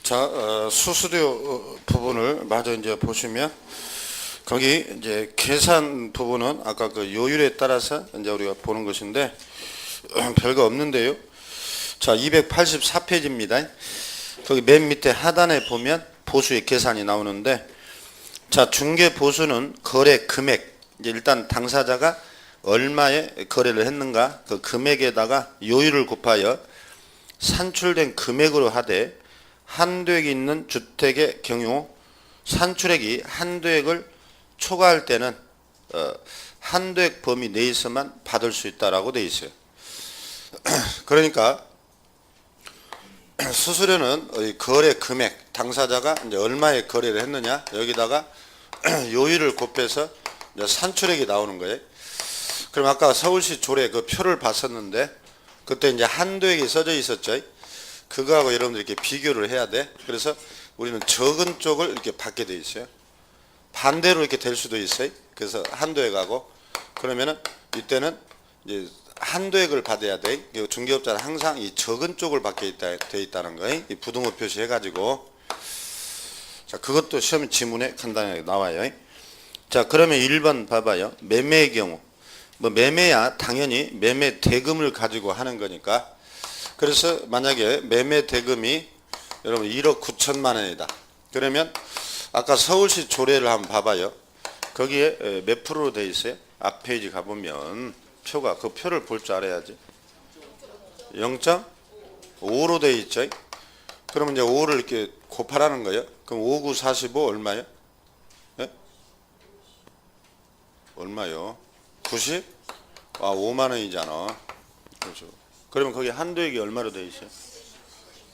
자, 수수료 부분을 마저 이제 보시면 거기 이제 계산 부분은 아까 그 요율에 따라서 이제 우리가 보는 것인데 별거 없는데요. 자, 284페이지입니다. 거기 맨 밑에 하단에 보면 보수의 계산이 나오는데, 자, 중개 보수는 거래 금액, 이제 일단 당사자가 얼마에 거래를 했는가 그 금액에다가 요율을 곱하여 산출된 금액으로 하되, 한도액이 있는 주택의 경우 산출액이 한도액을 초과할 때는 한도액 범위 내에서만 받을 수 있다라고 되어 있어요. 그러니까 수수료는 거래 금액, 당사자가 이제 얼마에 거래를 했느냐 여기다가 요율을 곱해서 이제 산출액이 나오는 거예요. 그럼 아까 서울시 조례 그 표를 봤었는데 그때 이제 한도액이 써져 있었죠. 그거하고 여러분들 이렇게 비교를 해야 돼. 그래서 우리는 적은 쪽을 이렇게 받게 돼 있어요. 반대로 이렇게 될 수도 있어요. 그래서 한도액하고 그러면은 이때는 이제 한도액을 받아야 돼. 중개업자는 항상 이 적은 쪽을 받게 돼 있다는 거예요. 이 부등호 표시해가지고. 자, 그것도 시험 지문에 간단하게 나와요. 자, 그러면 1번 봐봐요. 매매의 경우. 뭐 매매야 당연히 매매 대금을 가지고 하는 거니까. 그래서 만약에 매매 대금이 여러분 1억 9천만 원이다. 그러면 아까 서울시 조례를 한번 봐봐요. 거기에 몇 프로로 되어 있어요? 앞 페이지 가보면 표가 그 표를 볼 줄 알아야지. 0.5로 되어 있죠. 그러면 이제 5를 이렇게 곱하라는 거예요. 그럼 5, 9, 45 얼마요? 예? 얼마요? 90? 아, 5만 원이잖아. 그렇죠. 그러면 거기 한도액이 얼마로 되어 있어요?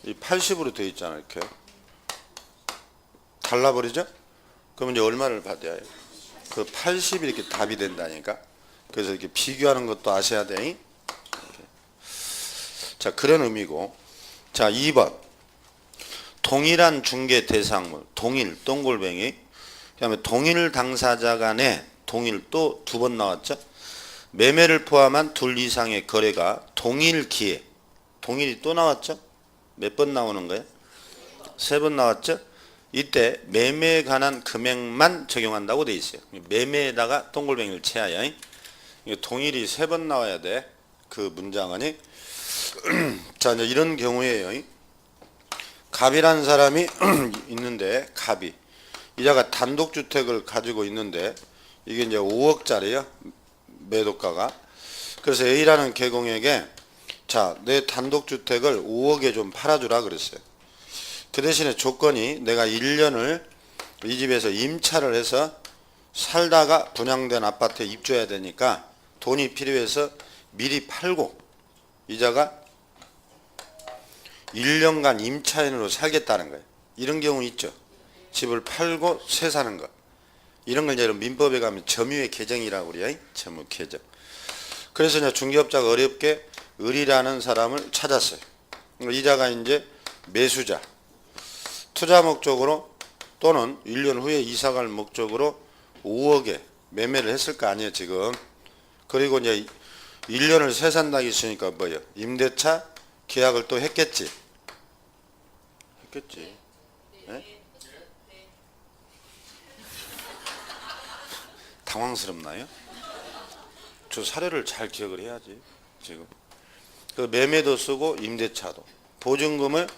이 80으로 되어 있잖아. 이렇게 달라버리죠? 그러면 이제 얼마를 받아야 해요? 그 80이 이렇게 답이 된다니까. 그래서 이렇게 비교하는 것도 아셔야 돼. 이렇게. 자, 그런 의미고. 자, 2번 동일한 중개 대상물, 동일 동글뱅이. 그다음에 동일 당사자 간에 동일 또 두 번 나왔죠. 매매를 포함한 둘 이상의 거래가 동일 기에, 동일이 또 나왔죠. 몇 번 나오는 거예요? 3번 나왔죠. 이때 매매에 관한 금액만 적용한다고 돼 있어요. 매매에다가 동글뱅이를 채워요. 동일이 3번 나와야 돼. 그 문장은. 자, 이제 이런 경우에요. 갑이라는 사람이 있는데, 갑이 이자가 단독주택을 가지고 있는데 이게 이제 5억짜리예요. 매도가가. 그래서 A라는 개공에게 자, 내 단독주택을 5억에 좀 팔아주라 그랬어요. 그 대신에 조건이 내가 1년을 이 집에서 임차를 해서 살다가 분양된 아파트에 입주해야 되니까 돈이 필요해서 미리 팔고 이자가 1년간 임차인으로 살겠다는 거예요. 이런 경우 있죠. 집을 팔고 새 사는 거. 이런 걸 이제 민법에 가면 점유의 개정이라고 그래요. 점유 개정. 그래서 이제 중개업자가 어렵게 을이라는 사람을 찾았어요. 이자가 이제 매수자. 투자 목적으로 또는 1년 후에 이사갈 목적으로 5억에 매매를 했을 거 아니에요, 지금. 그리고 이제 1년을 새 산다고 했으니까 뭐예요? 임대차 계약을 또 했겠지. 했겠지. 네? 당황스럽나요? 저 사례를 잘 기억을 해야지, 지금. 그 매매도 쓰고 임대차도. 보증금을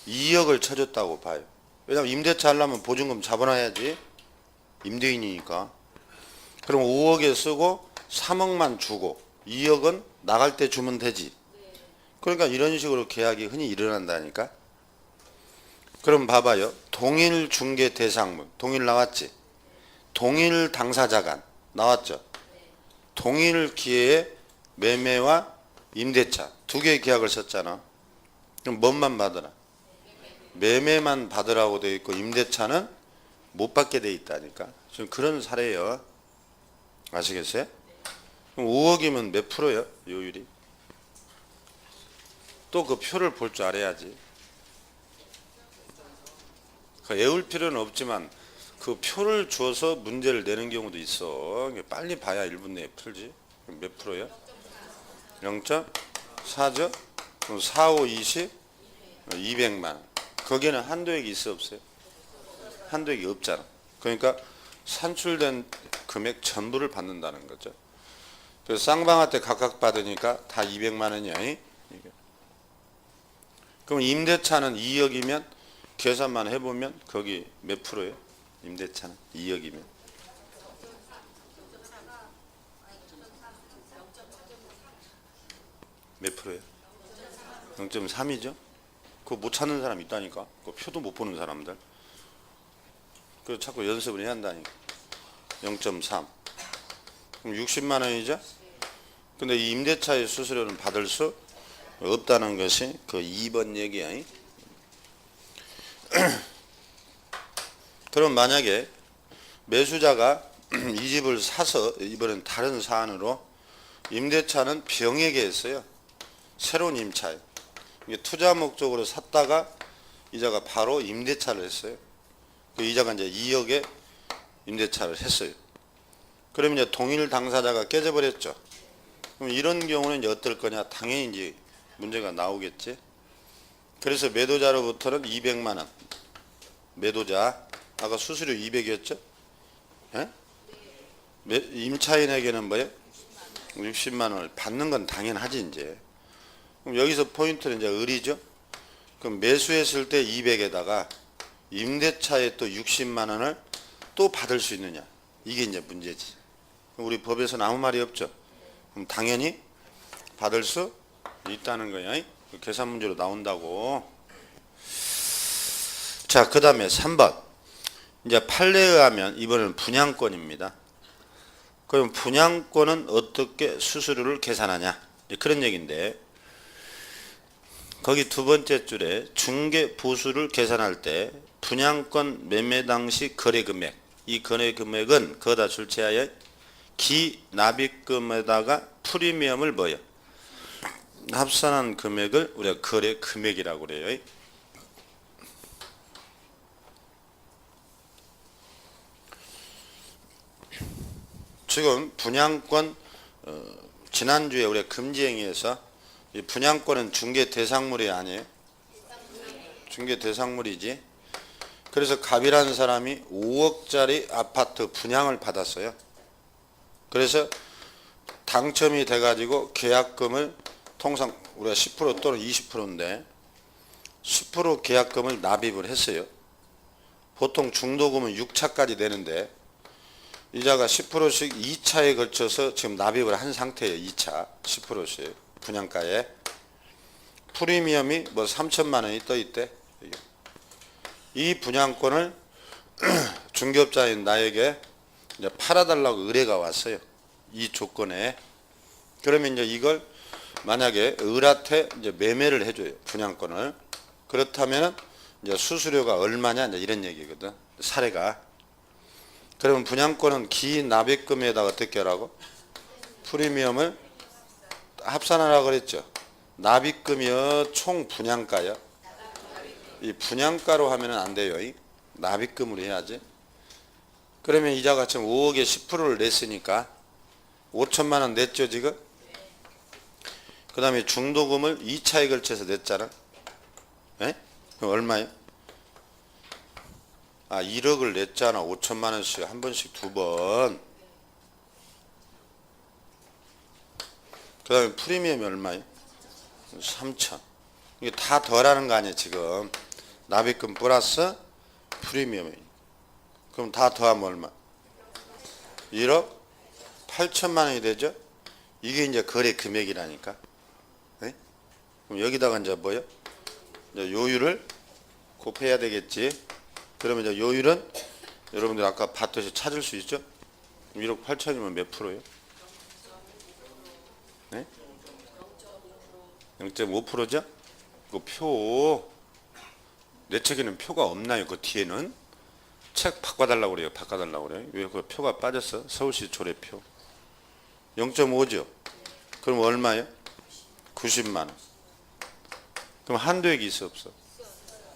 2억을 쳐줬다고 봐요. 왜냐면 임대차 하려면 보증금 잡아놔야지. 임대인이니까. 그럼 5억에 쓰고 3억만 주고 2억은 나갈 때 주면 되지. 그러니까 이런 식으로 계약이 흔히 일어난다니까. 그럼 봐봐요. 동일 중개 대상물. 동일 나왔지. 동일 당사자 간 나왔죠. 동일 기회에 매매와 임대차 두 개의 계약을 썼잖아. 그럼 뭔만 받으라? 매매만 받으라고 되어 있고 임대차는 못 받게 되어 있다니까. 지금 그런 사례예요. 아시겠어요? 그럼 5억이면 몇 프로예요? 요율이? 또 그 표를 볼 줄 알아야지. 애울 필요는 없지만 그 표를 주어서 문제를 내는 경우도 있어. 빨리 봐야 1분 내에 풀지. 몇 프로예요? 0.4죠? 그럼 4, 5, 20, 200만. 거기에는 한도액이 있어 없어요? 한도액이 없잖아. 그러니까 산출된 금액 전부를 받는다는 거죠. 그래서 쌍방한테 각각 받으니까 다 200만 원이야. 이게. 그럼 임대차는 2억이면 계산만 해보면 거기 몇 프로예요? 임대차는 2억이면 몇 프로예요? 0.3이죠? 그거 못 찾는 사람 있다니까. 그 표도 못 보는 사람들. 그래서 자꾸 연습을 해야 한다니까. 0.3. 그럼 60만 원이죠? 근데 이 임대차의 수수료는 받을 수 없다는 것이 그 2번 얘기야. 그럼 만약에 매수자가 이 집을 사서 이번엔 다른 사안으로 임대차는 병에게 했어요. 새로운 임차예요. 이게 투자 목적으로 샀다가 이자가 바로 임대차를 했어요. 그 이자가 이제 2억에 임대차를 했어요. 그러면 이제 동일 당사자가 깨져버렸죠. 그럼 이런 경우는 이제 어떨 거냐? 당연히 이제 문제가 나오겠지. 그래서 매도자로부터는 200만 원. 매도자 아까 수수료 200이었죠? 예? 임차인에게는 뭐예요? 60만 원을 받는 건 당연하지 이제. 그럼 여기서 포인트는 이제 을이죠. 그럼 매수했을 때 200에다가 임대차에 또 60만 원을 또 받을 수 있느냐? 이게 이제 문제지. 우리 법에서는 아무 말이 없죠. 그럼 당연히 받을 수 있다는 거야. 계산 문제로 나온다고. 자, 그 다음에 3번. 이제 판례에 의하면 이번에는 분양권입니다. 그럼 분양권은 어떻게 수수료를 계산하냐? 그런 얘기인데, 거기 두 번째 줄에 중개 보수를 계산할 때 분양권 매매 당시 거래 금액, 이 거래 금액은 거기다 출제하여 기납입금에다가 프리미엄을 뭐요? 합산한 금액을 우리가 거래 금액이라고 그래요. 지금 분양권 지난주에 우리가 금지행위에서 이 분양권은 중개 대상물이 아니에요. 중개 대상물이지. 그래서 갑이라는 사람이 5억짜리 아파트 분양을 받았어요. 그래서 당첨이 돼가지고 계약금을 통상 우리가 10% 또는 20%인데 10% 계약금을 납입을 했어요. 보통 중도금은 6차까지 되는데 이자가 10%씩 2차에 걸쳐서 지금 납입을 한 상태예요. 2차 10%씩 분양가에. 프리미엄이 뭐 3천만 원이 떠 있대. 이 분양권을 중개업자인 나에게 이제 팔아달라고 의뢰가 왔어요. 이 조건에. 그러면 이제 이걸 만약에 을한테 이제 매매를 해줘요. 분양권을. 그렇다면 이제 수수료가 얼마냐 이제 이런 얘기거든. 사례가. 그러면 분양권은 기납입금에다가 어떻게 하라고? 프리미엄을 합산하라고 그랬죠. 납입금이요 총 분양가요. 이 분양가로 하면은 안 돼요. 납입금으로 해야지. 그러면 이자가 지금 5억에 10%를 냈으니까 5천만 원 냈죠 지금. 그 다음에 중도금을 2차에 걸쳐서 냈잖아. 예? 그럼 얼마예요? 1억을 냈잖아. 5천만 원씩 한 번씩 두 번. 그 다음에 프리미엄이 얼마예요? 3천. 이게 다 더하는 거 아니에요 지금. 납입금 플러스 프리미엄이. 그럼 다 더하면 얼마? 1억 8천만 원이 되죠? 이게 이제 거래 금액이라니까. 네? 그럼 여기다가 이제 뭐요? 이제 요율을 곱해야 되겠지. 그러면 이제 요율은 여러분들 아까 봤듯이 찾을 수 있죠? 1억 8천이면 몇 프로예요? 네? 0.5%죠? 그 표, 내 책에는 표가 없나요? 그 뒤에는? 책 바꿔달라고 그래요. 바꿔달라고 그래요. 왜 그 표가 빠졌어? 서울시 조례표. 0.5죠? 그럼 얼마예요? 90만 원. 그럼 한도액이 있어 없어?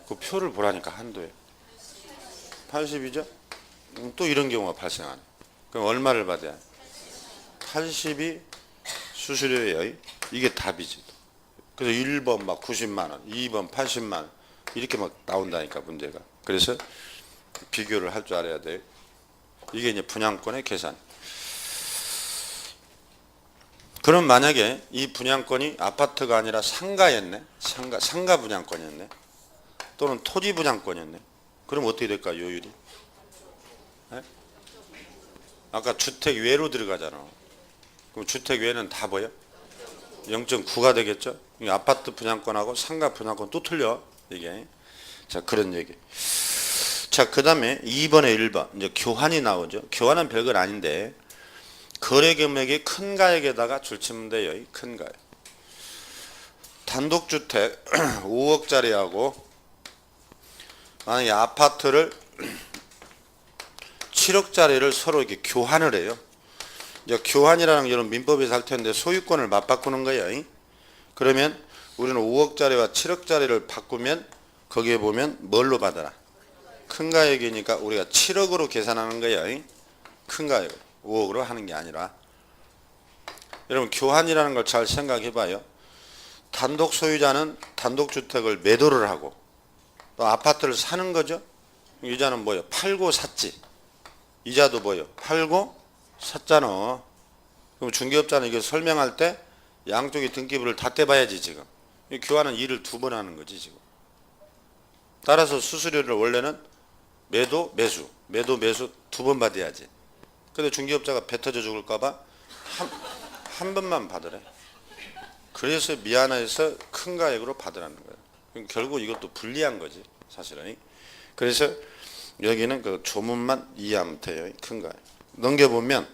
그 표를 보라니까 한도액. 80이죠? 또 이런 경우가 발생하네. 그럼 얼마를 받아야? 80이 수수료예요. 이게 답이지. 그래서 1번 막 90만 원, 2번 80만 원. 이렇게 막 나온다니까 문제가. 그래서 비교를 할 줄 알아야 돼요. 이게 이제 분양권의 계산. 그럼 만약에 이 분양권이 아파트가 아니라 상가였네. 상가 분양권이었네. 또는 토지 분양권이었네. 그럼 어떻게 될까 요율이? 네? 아까 주택 외로 들어가잖아. 그럼 주택 외는 다 뭐야? 0.9가 되겠죠? 아파트 분양권하고 상가 분양권 또 틀려 이게. 자, 그런 얘기. 자, 그 다음에 2번에 1번 이제 교환이 나오죠. 교환은 별건 아닌데 거래 금액이 큰 가액에다가 줄치면 돼요. 큰 가액. 단독주택 5억짜리하고 만약에 아파트를 7억짜리를 서로 이렇게 교환을 해요. 이제 교환이라는 이런 민법에서 할 텐데 소유권을 맞바꾸는 거예요. 그러면 우리는 5억짜리와 7억짜리를 바꾸면 거기에 보면 뭘로 받아라? 큰 가액이니까 우리가 7억으로 계산하는 거예요. 큰 가액 5억으로 하는 게 아니라. 여러분 교환이라는 걸 잘 생각해 봐요. 단독 소유자는 단독주택을 매도를 하고 또 아파트를 사는 거죠. 이자는 뭐예요? 팔고 샀지. 이자도 뭐예요? 팔고 샀잖아. 그럼 중개업자는 이거 설명할 때 양쪽의 등기부를 다 떼봐야지 지금. 이 교환은 일을 2번 하는 거지 지금. 따라서 수수료를 원래는 매도 매수 2번 받아야지. 근데 중개업자가 배 터져 죽을까봐 한 번만 받으래. 그래서 미안해서 큰 가액으로 받으라는 거예요. 결국 이것도 불리한 거지 사실은. 그래서 여기는 그 조문만 이해하면 돼요. 큰 가액. 넘겨보면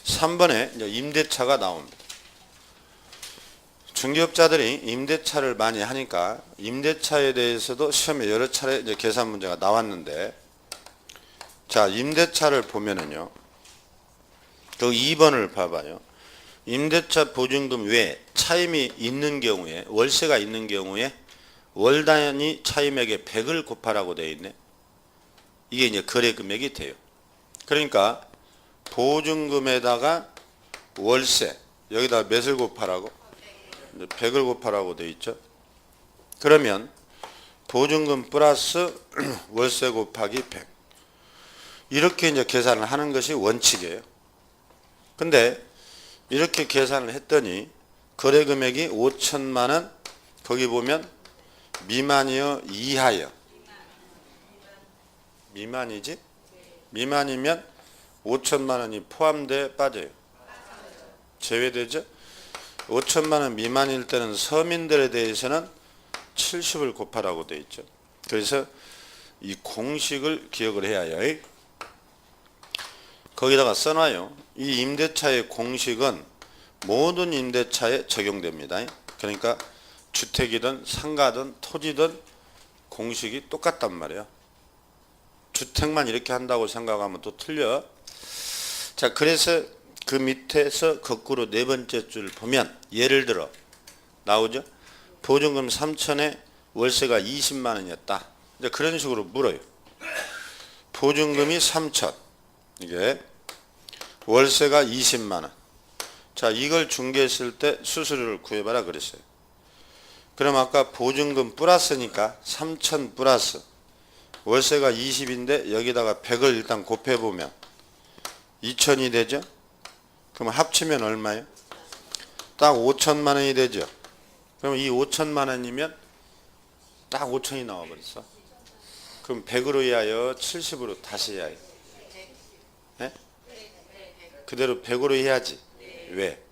3번에 이제 임대차가 나옵니다. 중개업자들이 임대차를 많이 하니까 임대차에 대해서도 시험에 여러 차례 이제 계산 문제가 나왔는데, 자, 임대차를 보면은요, 그 2번을 봐봐요. 임대차 보증금 외에 차임이 있는 경우에, 월세가 있는 경우에 월 단위 차임액의 100을 곱하라고 되어 있네. 이게 이제 거래 금액이 돼요. 그러니까 보증금에다가 월세, 여기다 몇을 곱하라고? 100을 곱하라고 되어 있죠. 그러면 보증금 플러스 월세 곱하기 100. 이렇게 이제 계산을 하는 것이 원칙이에요. 근데 이렇게 계산을 했더니 거래 금액이 5천만 원, 거기 보면 미만이요, 이하요? 미만이지? 미만이면 5천만 원이 포함돼 빠져요. 제외되죠? 5천만 원 미만일 때는 서민들에 대해서는 70을 곱하라고 되어 있죠. 그래서 이 공식을 기억을 해야 해요. 거기다가 써놔요. 이 임대차의 공식은 모든 임대차에 적용됩니다. 그러니까 주택이든 상가든 토지든 공식이 똑같단 말이에요. 주택만 이렇게 한다고 생각하면 또 틀려. 자, 그래서 그 밑에서 거꾸로 네 번째 줄 보면 예를 들어 나오죠. 보증금 3천에 월세가 20만 원이었다. 이제 그런 식으로 물어요. 보증금이 3천, 이게 월세가 20만 원. 자, 이걸 중개했을 때 수수료를 구해봐라 그랬어요. 그럼 아까 보증금 플러스니까 3천 플러스 월세가 20인데 여기다가 100을 일단 곱해보면 2천이 되죠. 그럼 합치면 얼마예요? 딱 5천만 원이 되죠. 그럼 이 5천만 원이면 딱 5천이 나와버렸어. 그럼 100으로 해야 해요? 70으로 다시 해야 해요? 네? 그대로 100으로 해야지. 왜?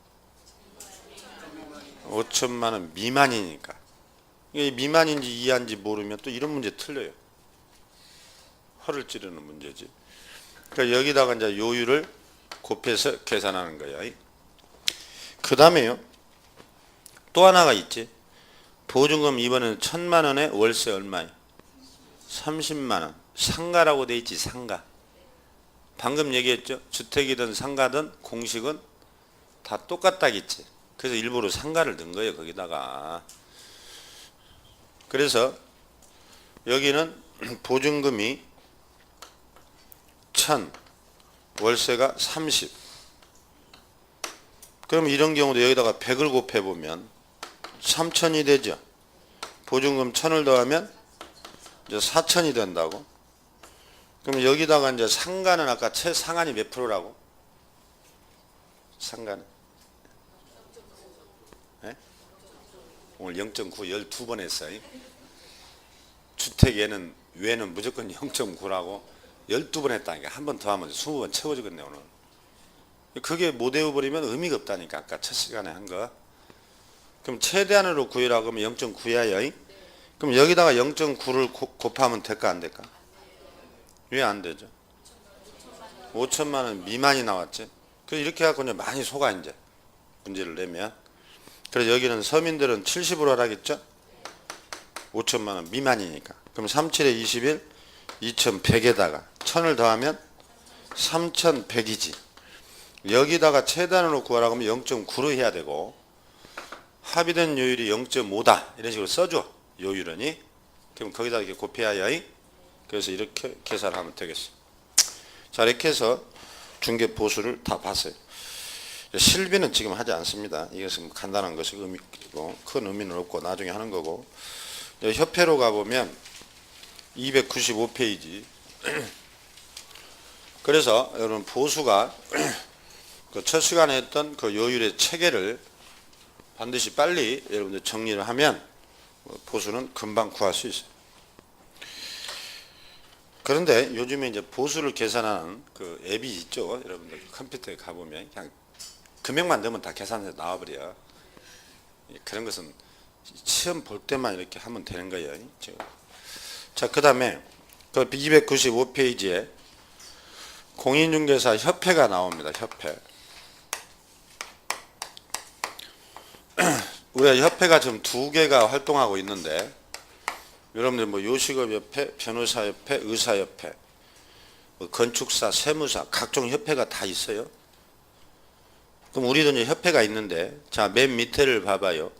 5천만 원 미만이니까. 이게 미만인지 이하인지 모르면 또 이런 문제 틀려요. 허를 찌르는 문제지. 그러니까 여기다가 이제 요율을 곱해서 계산하는 거야. 그 다음에요, 또 하나가 있지. 보증금 이번에는 1,000만 원에 월세 얼마예요? 30만 원. 상가라고 돼 있지, 상가. 방금 얘기했죠. 주택이든 상가든 공식은 다 똑같다겠지. 그래서 일부러 상가를 넣은 거예요, 거기다가. 그래서 여기는 보증금이 1,000, 월세가 30. 그럼 이런 경우도 여기다가 100을 곱해보면 3천이 되죠. 보증금 1,000을 더하면 이제 4천이 된다고. 그럼 여기다가 이제 상가는 아까 최상한이 몇 프로라고? 상가는? 네? 오늘 0.9 12번 했어요. 주택 외는 무조건 0.9라고 12번 했다니까. 한 번 더 하면 20번 채워주겠네 오늘. 그게 못 외워버리면 의미가 없다니까. 아까 첫 시간에 한 거. 그럼 최대한으로 구해라고 하면 0.9야요. 그럼 여기다가 0.9를 곱하면 될까 안 될까? 왜 안 되죠? 5천만 원 미만이 나왔지. 그래서 이렇게 해갖고 이제 많이 속아 이제 문제를 내면. 그래서 여기는 서민들은 70으로 하라겠죠? 5천만 원 미만이니까. 그럼 37에 21, 2100에다가 1000을 더하면 3100이지. 여기다가 최단으로 구하라고 하면 0.9로 해야 되고, 합의된 요율이 0.5다 이런 식으로 써줘. 요율은이. 그럼 거기다 이렇게 곱해야. 그래서 이렇게 계산을 하면 되겠어. 자, 이렇게 해서 중개 보수를 다 봤어요. 실비는 지금 하지 않습니다. 이것은 간단한 것이 의미고 큰 의미는 없고 나중에 하는 거고. 협회로 가보면 295페이지. 그래서 여러분 보수가 그 첫 시간에 했던 그 요율의 체계를 반드시 빨리 여러분들 정리를 하면 보수는 금방 구할 수 있어요. 그런데 요즘에 이제 보수를 계산하는 그 앱이 있죠. 여러분들 컴퓨터에 가보면 그냥 금액만 넣으면 다 계산해서 나와버려. 그런 것은 시험 볼 때만 이렇게 하면 되는 거예요. 자, 그 다음에 그 295페이지에 공인중개사 협회가 나옵니다. 협회. 우리가 협회가 지금 2개가 활동하고 있는데, 여러분들 뭐 요식업협회, 변호사협회, 의사협회, 뭐 건축사, 세무사, 각종 협회가 다 있어요. 그럼 우리도 이제 협회가 있는데, 자, 맨 밑에를 봐봐요.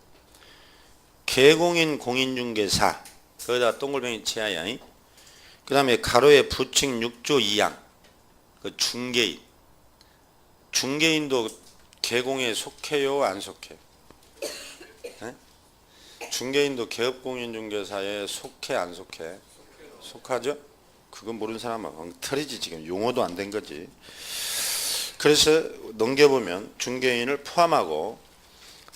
개공인 공인중개사, 거기다 동글뱅이 치아야. 그 다음에 가로에 부칙 6조 2항, 그 중개인. 중개인도 개공에 속해요, 안 속해요? 네? 중개인도 개업공인중개사에 속해, 안 속해? 속하죠? 그건 모르는 사람은 엉터리지. 지금 용어도 안 된 거지. 그래서 넘겨보면 중개인을 포함하고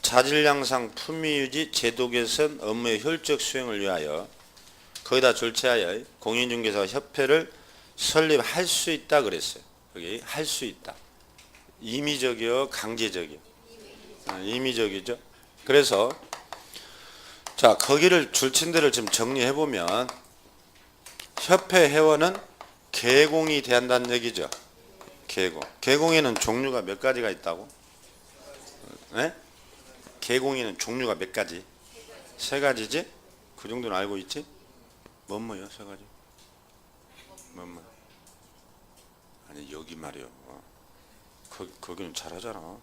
자질량상 품위유지 제도 개선 업무의 효율적 수행을 위하여 거기다 졸지하여 공인중개사 협회를 설립할 수 있다 그랬어요. 여기 할 수 있다. 임의적이요, 강제적이요? 임의적이죠. 그래서 자, 거기를 줄친 데를 지금 정리해 보면 협회 회원은 개공이 돼한다는 얘기죠. 개공. 개공에는 종류가 몇 가지가 있다고? 네? 개공에는 종류가 몇 가지? 세 가지지? 그 정도는 알고 있지? 뭐뭐요? 세 가지? 뭐뭐? 아니 여기 말이요. 거기는 잘하잖아.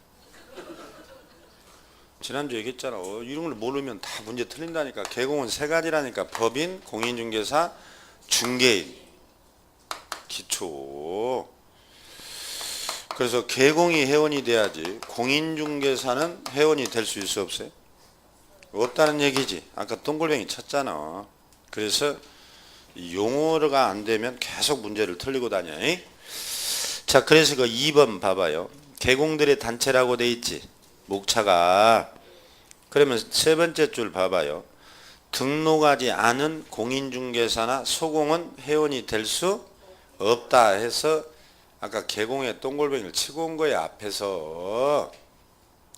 지난주 얘기했잖아. 이런 걸 모르면 다 문제 틀린다니까. 개공은 세 가지라니까. 법인, 공인중개사, 중개인. 기초. 그래서 개공이 회원이 돼야지 공인중개사는 회원이 될 수 있어 없어요? 없다는 얘기지. 아까 동글뱅이 쳤잖아. 그래서 용어가 안 되면 계속 문제를 틀리고 다녀. 자, 그래서 그 2번 봐봐요. 개공들의 단체라고 돼 있지. 목차가. 그러면 세 번째 줄 봐봐요. 등록하지 않은 공인중개사나 소공은 회원이 될 수 없다 해서 아까 개공에 동글뱅이를 치고 온 거야 앞에서.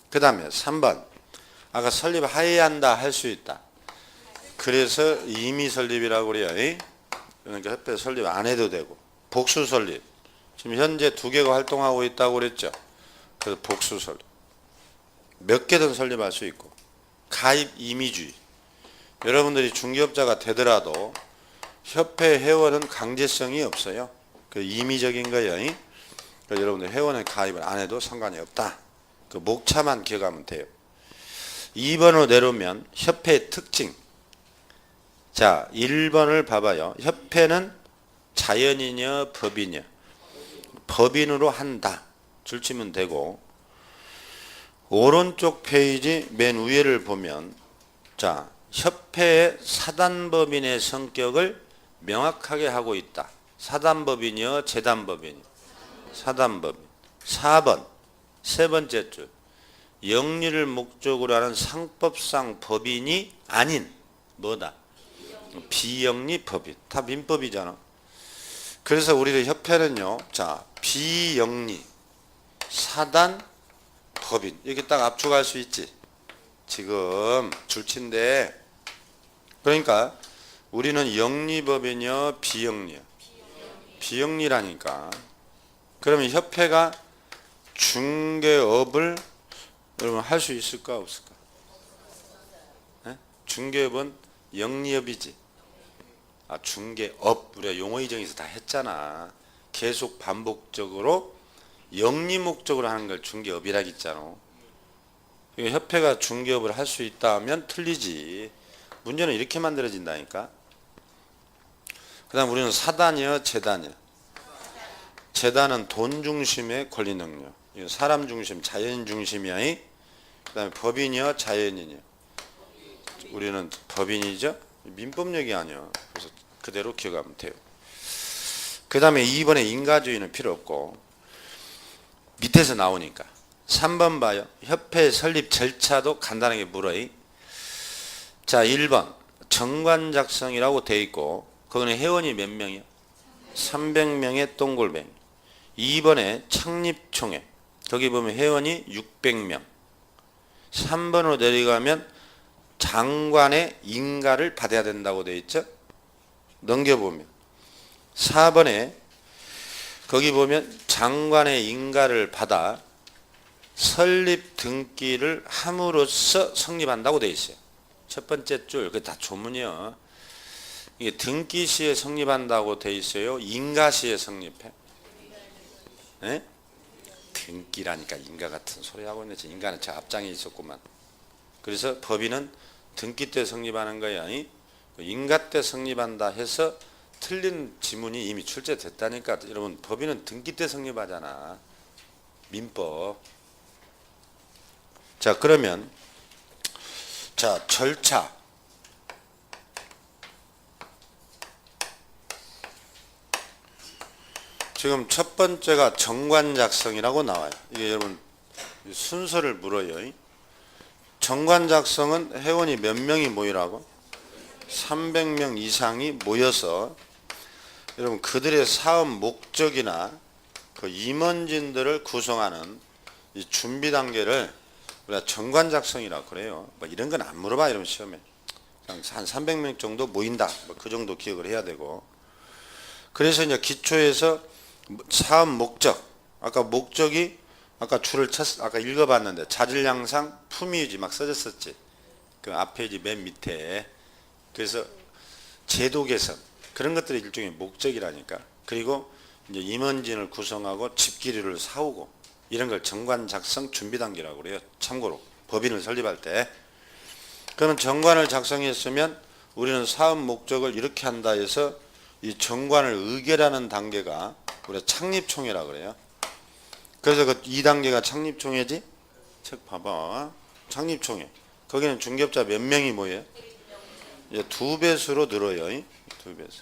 그 다음에 3번 아까 설립하여야 한다 할 수 있다. 그래서 임의 설립이라고 그래요. 그러니까 협회 설립 안 해도 되고. 복수 설립 지금 현재 2개가 활동하고 있다고 그랬죠. 그래서 복수 설립 몇 개든 설립할 수 있고. 가입 임의주의 여러분들이 중개업자가 되더라도 협회 회원은 강제성이 없어요. 그 임의적인 거예요. 그러니까 여러분들 회원에 가입을 안 해도 상관이 없다. 그 목차만 기억하면 돼요. 2번으로 내려오면 협회의 특징. 자, 1번을 봐봐요. 협회는 자연이냐 법이냐. 법인으로 한다. 줄치면 되고. 오른쪽 페이지 맨 위에를 보면 자, 협회의 사단법인의 성격을 명확하게 하고 있다. 사단법인이요, 재단법인이요? 사단법인. 4번 세 번째 줄. 영리를 목적으로 하는 상법상 법인이 아닌 뭐다? 비영리 법인. 다 민법이잖아. 그래서 우리의 협회는요, 자, 비영리 사단 법인 이렇게 딱 압축할 수 있지. 지금 줄치인데, 그러니까 우리는 영리법인이요, 비영리요? 비영리라니까. 그러면 협회가 중개업을 여러분 할 수 있을까 없을까? 네? 중개업은 영리업이지. 아, 중개업 우리가 용어 이정에서 다 했잖아. 계속 반복적으로 영리 목적으로 하는 걸 중개업이라고 했잖아. 협회가 중개업을 할 수 있다 하면 틀리지. 문제는 이렇게 만들어진다니까. 그 다음 우리는 사단이요, 재단이요? 재단은 돈 중심의 권리 능력. 사람 중심, 자연 중심이야. 그 다음에 법인이요, 자연인이요? 우리는 법인이죠. 민법력이 아니야. 그래서 그대로 기억하면 돼요. 그 다음에 2번에 인가주의는 필요 없고, 밑에서 나오니까 3번 봐요. 협회 설립 절차도 간단하게 물어요. 자, 1번 정관 작성이라고 돼 있고, 거기는 회원이 몇 명이요? 300명의 동골뱅이. 2번에 창립총회, 거기 보면 회원이 600명. 3번으로 내려가면 장관의 인가를 받아야 된다고 되어 있죠. 넘겨보면 4번에 거기 보면 장관의 인가를 받아 설립 등기를 함으로써 성립한다고 되어 있어요. 첫 번째 줄, 그게 다 조문이요. 이게 등기 시에 성립한다고 되어 있어요, 인가 시에 성립해? 네? 등기라니까 인가 같은 소리 하고 있네. 인가는 저 앞장에 있었구만. 그래서 법인은 등기 때 성립하는 거야. 인가 때 성립한다 해서 틀린 지문이 이미 출제됐다니까. 여러분, 법인은 등기 때 성립하잖아. 민법. 자, 그러면 자, 절차. 지금 첫 번째가 정관 작성이라고 나와요. 이게 여러분 순서를 물어요. 정관 작성은 회원이 몇 명이 모이라고? 300명 이상이 모여서 여러분 그들의 사업 목적이나 그 임원진들을 구성하는 이 준비 단계를 우리가 정관 작성이라고 그래요. 뭐 이런 건 안 물어봐. 이러면 시험에 그냥 한 300명 정도 모인다. 뭐 그 정도 기억을 해야 되고. 그래서 이제 기초에서 사업 목적, 아까 목적이 아까 줄을 아까 읽어봤는데 자질량상 품위유지 막 써졌었지. 그 앞페이지 맨 밑에. 그래서 제도 개선 그런 것들이 일종의 목적이라니까. 그리고 이제 임원진을 구성하고 집기류를 사오고 이런 걸 정관 작성 준비 단계라고 그래요. 참고로 법인을 설립할 때. 그러면 정관을 작성했으면 우리는 사업 목적을 이렇게 한다 해서 이 정관을 의결하는 단계가 우리가 창립총회라고 그래요. 그래서 그 2단계가 창립총회지? 책 봐봐. 창립총회. 거기는 중개업자 몇 명이 모여요? 이제 2배수로 늘어요. 2배수.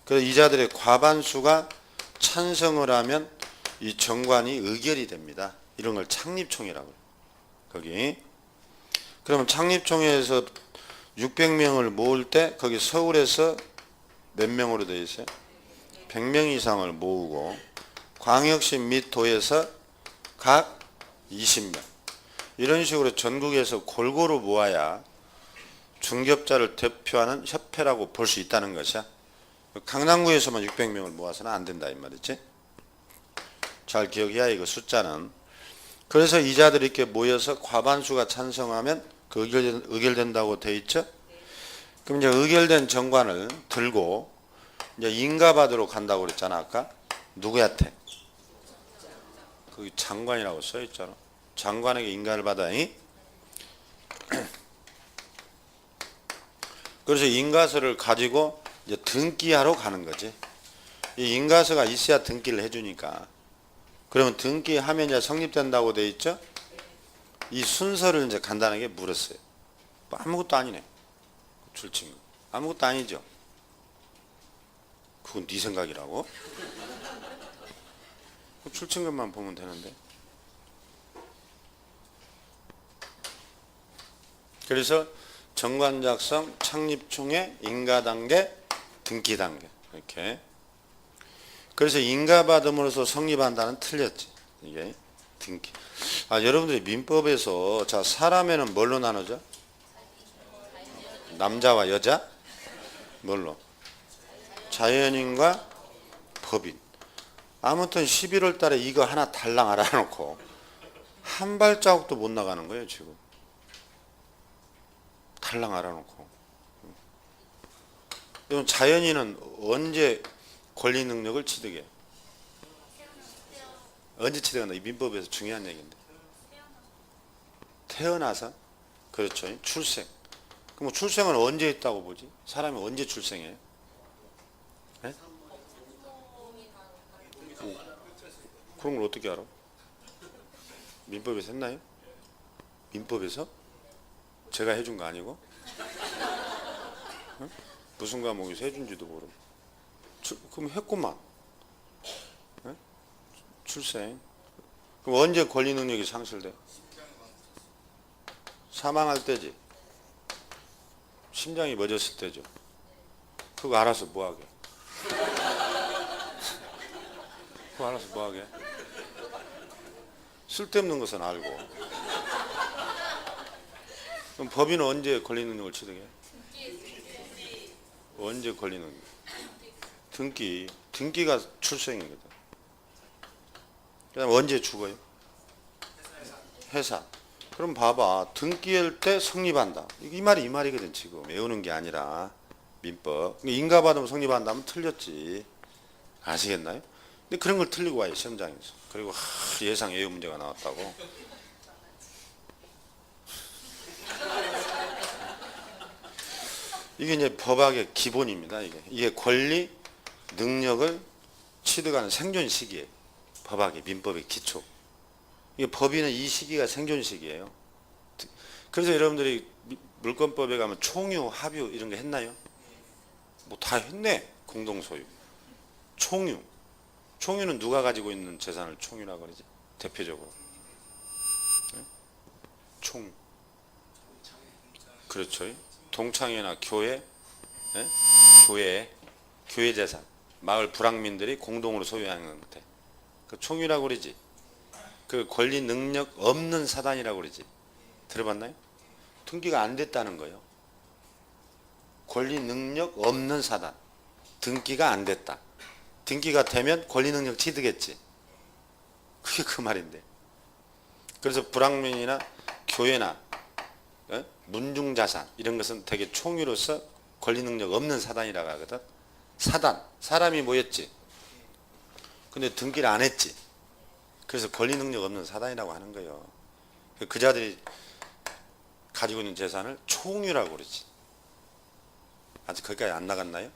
그래서 이자들의 과반수가 찬성을 하면 이 정관이 의결이 됩니다. 이런 걸 창립총회라고 해요. 거기. 그러면 창립총회에서 600명을 모을 때 거기 서울에서 몇 명으로 되어 있어요? 100명 이상을 모으고 광역시 및 도에서 각 20명. 이런 식으로 전국에서 골고루 모아야 중개업자를 대표하는 협회라고 볼 수 있다는 것이야. 강남구에서만 600명을 모아서는 안 된다 이 말이지. 잘 기억해야 이거 숫자는. 그래서 이자들이 이렇게 모여서 과반수가 찬성하면 그 의결된다고 돼 있죠. 그럼 이제 의결된 정관을 들고 이제 인가받으러 간다고 그랬잖아 아까. 누구한테? 그 장관이라고 써 있잖아. 장관에게 인가를 받아. 그래서 인가서를 가지고 이제 등기하러 가는 거지. 이 인가서가 있어야 등기를 해주니까. 그러면 등기하면 이제 성립된다고 돼 있죠. 이 순서를 이제 간단하게 물었어요. 뭐 아무것도 아니네. 줄친 거. 아무것도 아니죠. 그건 네 생각이라고? 출생금만 보면 되는데. 그래서 정관 작성, 창립 총회, 인가 단계, 등기 단계 이렇게. 그래서 인가 받음으로써 성립한다는 틀렸지. 이게 등기. 여러분들이 민법에서 자 사람에는 뭘로 나누죠? 남자와 여자? 뭘로? 자연인과 법인. 아무튼 11월 달에 이거 하나 달랑 알아놓고 한 발자국도 못 나가는 거예요 지금. 달랑 알아놓고. 이건 자연인은 언제 권리 능력을 취득해요? 언제 취득한다? 이 민법에서 중요한 얘기인데. 태어나서? 그렇죠. 출생. 그럼 출생은 언제 있다고 보지? 사람이 언제 출생해요? 네? 그런 걸 어떻게 알아? 민법에서 했나요? 민법에서? 제가 해준 거 아니고? 응? 무슨 과목에서 해준지도 모르고. 그럼 했구만. 응? 출생. 그럼 언제 권리 능력이 상실돼? 사망할 때지. 심장이 멎었을 때죠. 그거 알아서 뭐하게? 그거 알아서 뭐하게? 쓸데없는 것은 알고. 그럼 법인은 언제 권리 능력을 취득해? 언제 권리 능력? 등기. 등기가 출생이거든. 그 다음에 언제 죽어요? 해산. 그럼 봐봐. 등기할 때 성립한다. 이 말이 이 말이거든 지금. 외우는 게 아니라 민법. 인가 받으면 성립한다면 틀렸지. 아시겠나요? 근데 그런 걸 틀리고 와요 시험장에서. 그리고 예상 예외 문제가 나왔다고. 이게 이제 법학의 기본입니다. 이게 권리 능력을 취득하는 생존 시기예요. 법학의 민법의 기초. 이게 법인은 이 시기가 생존 시기예요. 그래서 여러분들이 물권법에 가면 총유, 합유 이런 거 했나요? 뭐 다 했네. 공동소유. 총유. 총유는 누가 가지고 있는 재산을 총유라고 그러지? 대표적으로. 총. 그렇죠. 동창회나 교회, 교회 재산. 마을 불황민들이 공동으로 소유하는 것들. 그 총유라고 그러지. 그 권리 능력 없는 사단이라고 그러지. 들어봤나요? 등기가 안 됐다는 거예요. 권리 능력 없는 사단. 등기가 안 됐다. 등기가 되면 권리 능력 취득했지. 그게 그 말인데. 그래서 불황민이나 교회나 문중자산 이런 것은 되게 총유로서 권리 능력 없는 사단이라고 하거든. 사단. 사람이 모였지. 근데 등기를 안 했지. 그래서 권리 능력 없는 사단이라고 하는 거예요. 그 자들이 가지고 있는 재산을 총유라고 그러지. 아직 거기까지 안 나갔나요?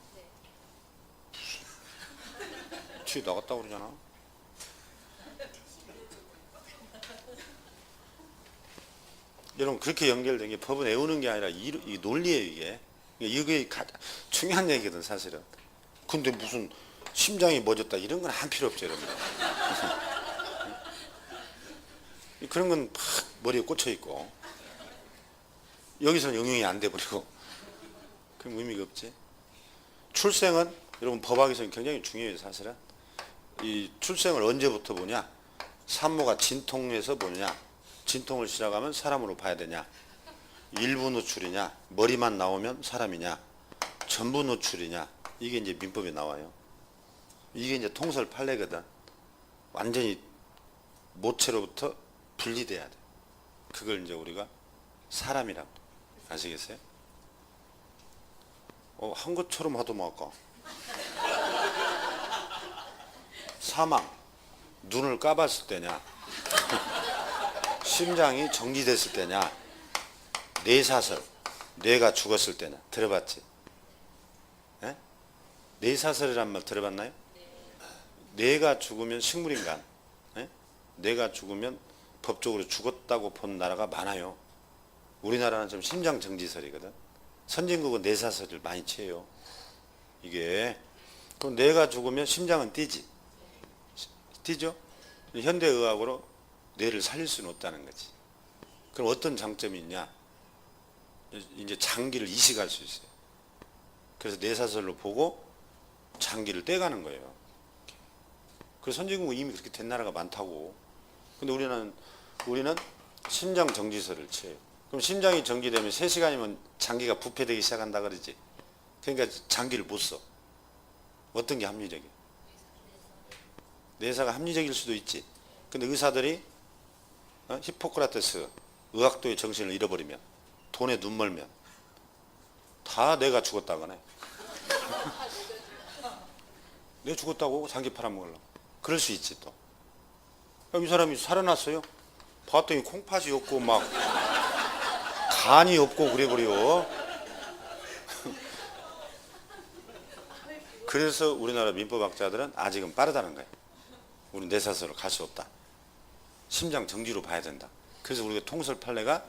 뒤에 나갔다고 그러잖아. 여러분 그렇게 연결된 게 법은 외우는 게 아니라 이 논리예요 이게. 이게 가장 중요한 얘기거든 사실은. 근데 무슨 심장이 멎었다 이런 건 한 필요 없죠 여러분. 그런 건 팍 머리에 꽂혀 있고 여기서는 응용이 안 돼 버리고 그럼 의미가 없지. 출생은 여러분 법학에서는 굉장히 중요해요 사실은. 이 출생을 언제부터 보냐? 산모가 진통에서 보느냐? 진통을 시작하면 사람으로 봐야 되냐? 일부 노출이냐? 머리만 나오면 사람이냐? 전부 노출이냐? 이게 이제 민법에 나와요. 이게 이제 통설 판례거든. 완전히 모체로부터 분리돼야 돼. 그걸 이제 우리가 사람이라고. 아시겠어요? 한 것처럼 하더만 아까. 사망. 눈을 까봤을 때냐? 심장이 정지됐을 때냐? 뇌사슬. 뇌가 죽었을 때냐? 들어봤지? 네? 뇌사슬이란 말 들어봤나요? 뇌가 죽으면 식물인간. 네? 뇌가 죽으면 법적으로 죽었다고 본 나라가 많아요. 우리나라는 좀 심장정지설이거든. 선진국은 뇌사슬을 많이 취해요. 이게 그럼 뇌가 죽으면 심장은 뛰지. 뛰죠? 현대의학으로 뇌를 살릴 수는 없다는 거지. 그럼 어떤 장점이 있냐? 이제 장기를 이식할 수 있어요. 그래서 뇌사설로 보고 장기를 떼가는 거예요. 그래서 선진국 이미 그렇게 된 나라가 많다고. 근데 우리는 심장 정지설을 취해요. 그럼 심장이 정지되면 3시간이면 장기가 부패되기 시작한다 그러지. 그러니까 장기를 못 써. 어떤 게 합리적이야? 뇌사가 합리적일 수도 있지. 근데 의사들이 히포크라테스 의학도의 정신을 잃어버리면, 돈에 눈 멀면 다 내가 죽었다거네. 내가 죽었다고 장기 팔아먹으려고. 그럴 수 있지 또. 이 사람이 살아났어요. 봤더니 콩팥이 없고 막 간이 없고 그래버려. 그래서 우리나라 민법학자들은 아직은 빠르다는 거예요. 우리는 뇌사설로 갈 수 없다. 심장 정지로 봐야 된다. 그래서 우리가 통설 판례가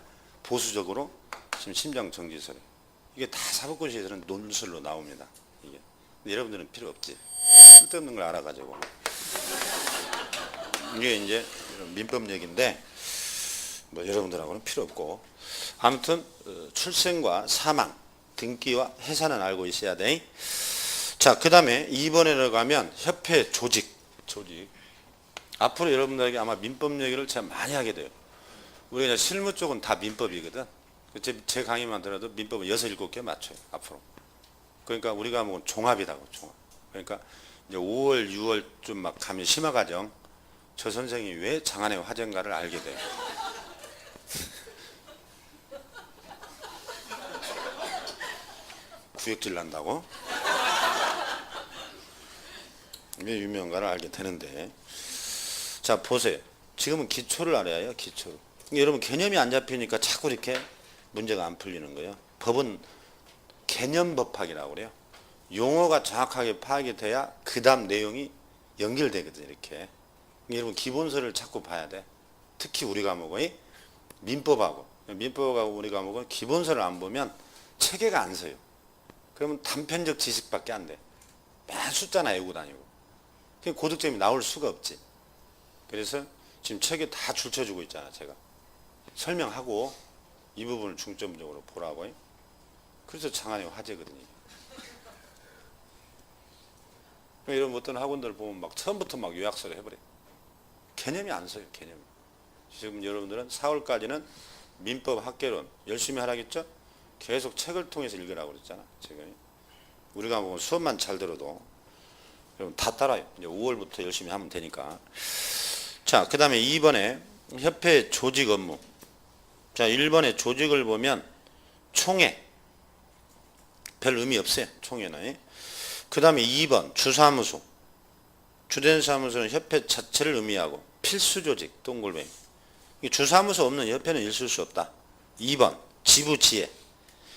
보수적으로 지금 심장 정지설이에요. 이게 다 사법고시에서는 논술로 나옵니다. 이게. 근데 여러분들은 필요 없지. 쓸데없는 걸 알아가지고. 이게 이제 민법 얘기인데 뭐 여러분들하고는 필요 없고. 아무튼 출생과 사망, 등기와 해산은 알고 있어야 돼. 자, 그 다음에 2번에 가면 협회 조직. 앞으로 여러분들에게 아마 민법 얘기를 제가 많이 하게 돼요. 우리가 실무 쪽은 다 민법이거든. 제 강의만 들어도 민법은 6, 7개 맞춰요. 앞으로. 그러니까 우리가 뭐 종합이라고. 종합. 그러니까 이제 5월, 6월쯤 막 가면 심화과정. 저 선생이 왜 장안의 화제인가를 알게 돼요. 구역질 난다고? 왜 유명한가를 알게 되는데. 자, 보세요. 지금은 기초를 알아야 해요. 기초를. 여러분 개념이 안 잡히니까 자꾸 이렇게 문제가 안 풀리는 거예요. 법은 개념법학이라고 그래요. 용어가 정확하게 파악이 돼야 그 다음 내용이 연결되거든요. 이렇게. 여러분 기본서를 자꾸 봐야 돼. 특히 우리 과목의 민법하고 우리 과목은 기본서를 안 보면 체계가 안 서요. 그러면 단편적 지식밖에 안 돼. 맨 숫자나 외우고 다니고. 고득점이 나올 수가 없지. 그래서 지금 책에 다 줄쳐주고 있잖아. 제가 설명하고 이 부분을 중점적으로 보라고. 그래서 장안의 화제거든요. 이런 어떤 학원들 보면 막 처음부터 막 요약서를 해버려. 개념이 안 서요. 개념이. 지금 여러분들은 4월까지는 민법 학개론 열심히 하라겠죠? 계속 책을 통해서 읽으라고 그랬잖아. 지금 우리가 뭐 수업만 잘 들어도 여러분 다 따라요. 이제 5월부터 열심히 하면 되니까. 자, 그 다음에 2번에 협회 조직 업무. 자, 1번에 조직을 보면 총회. 별 의미 없어요. 총회는. 그 다음에 2번 주사무소. 주된 사무소는 협회 자체를 의미하고 필수 조직 동글뱅이. 주사무소 없는 협회는 있을 수 없다. 2번 지부지회.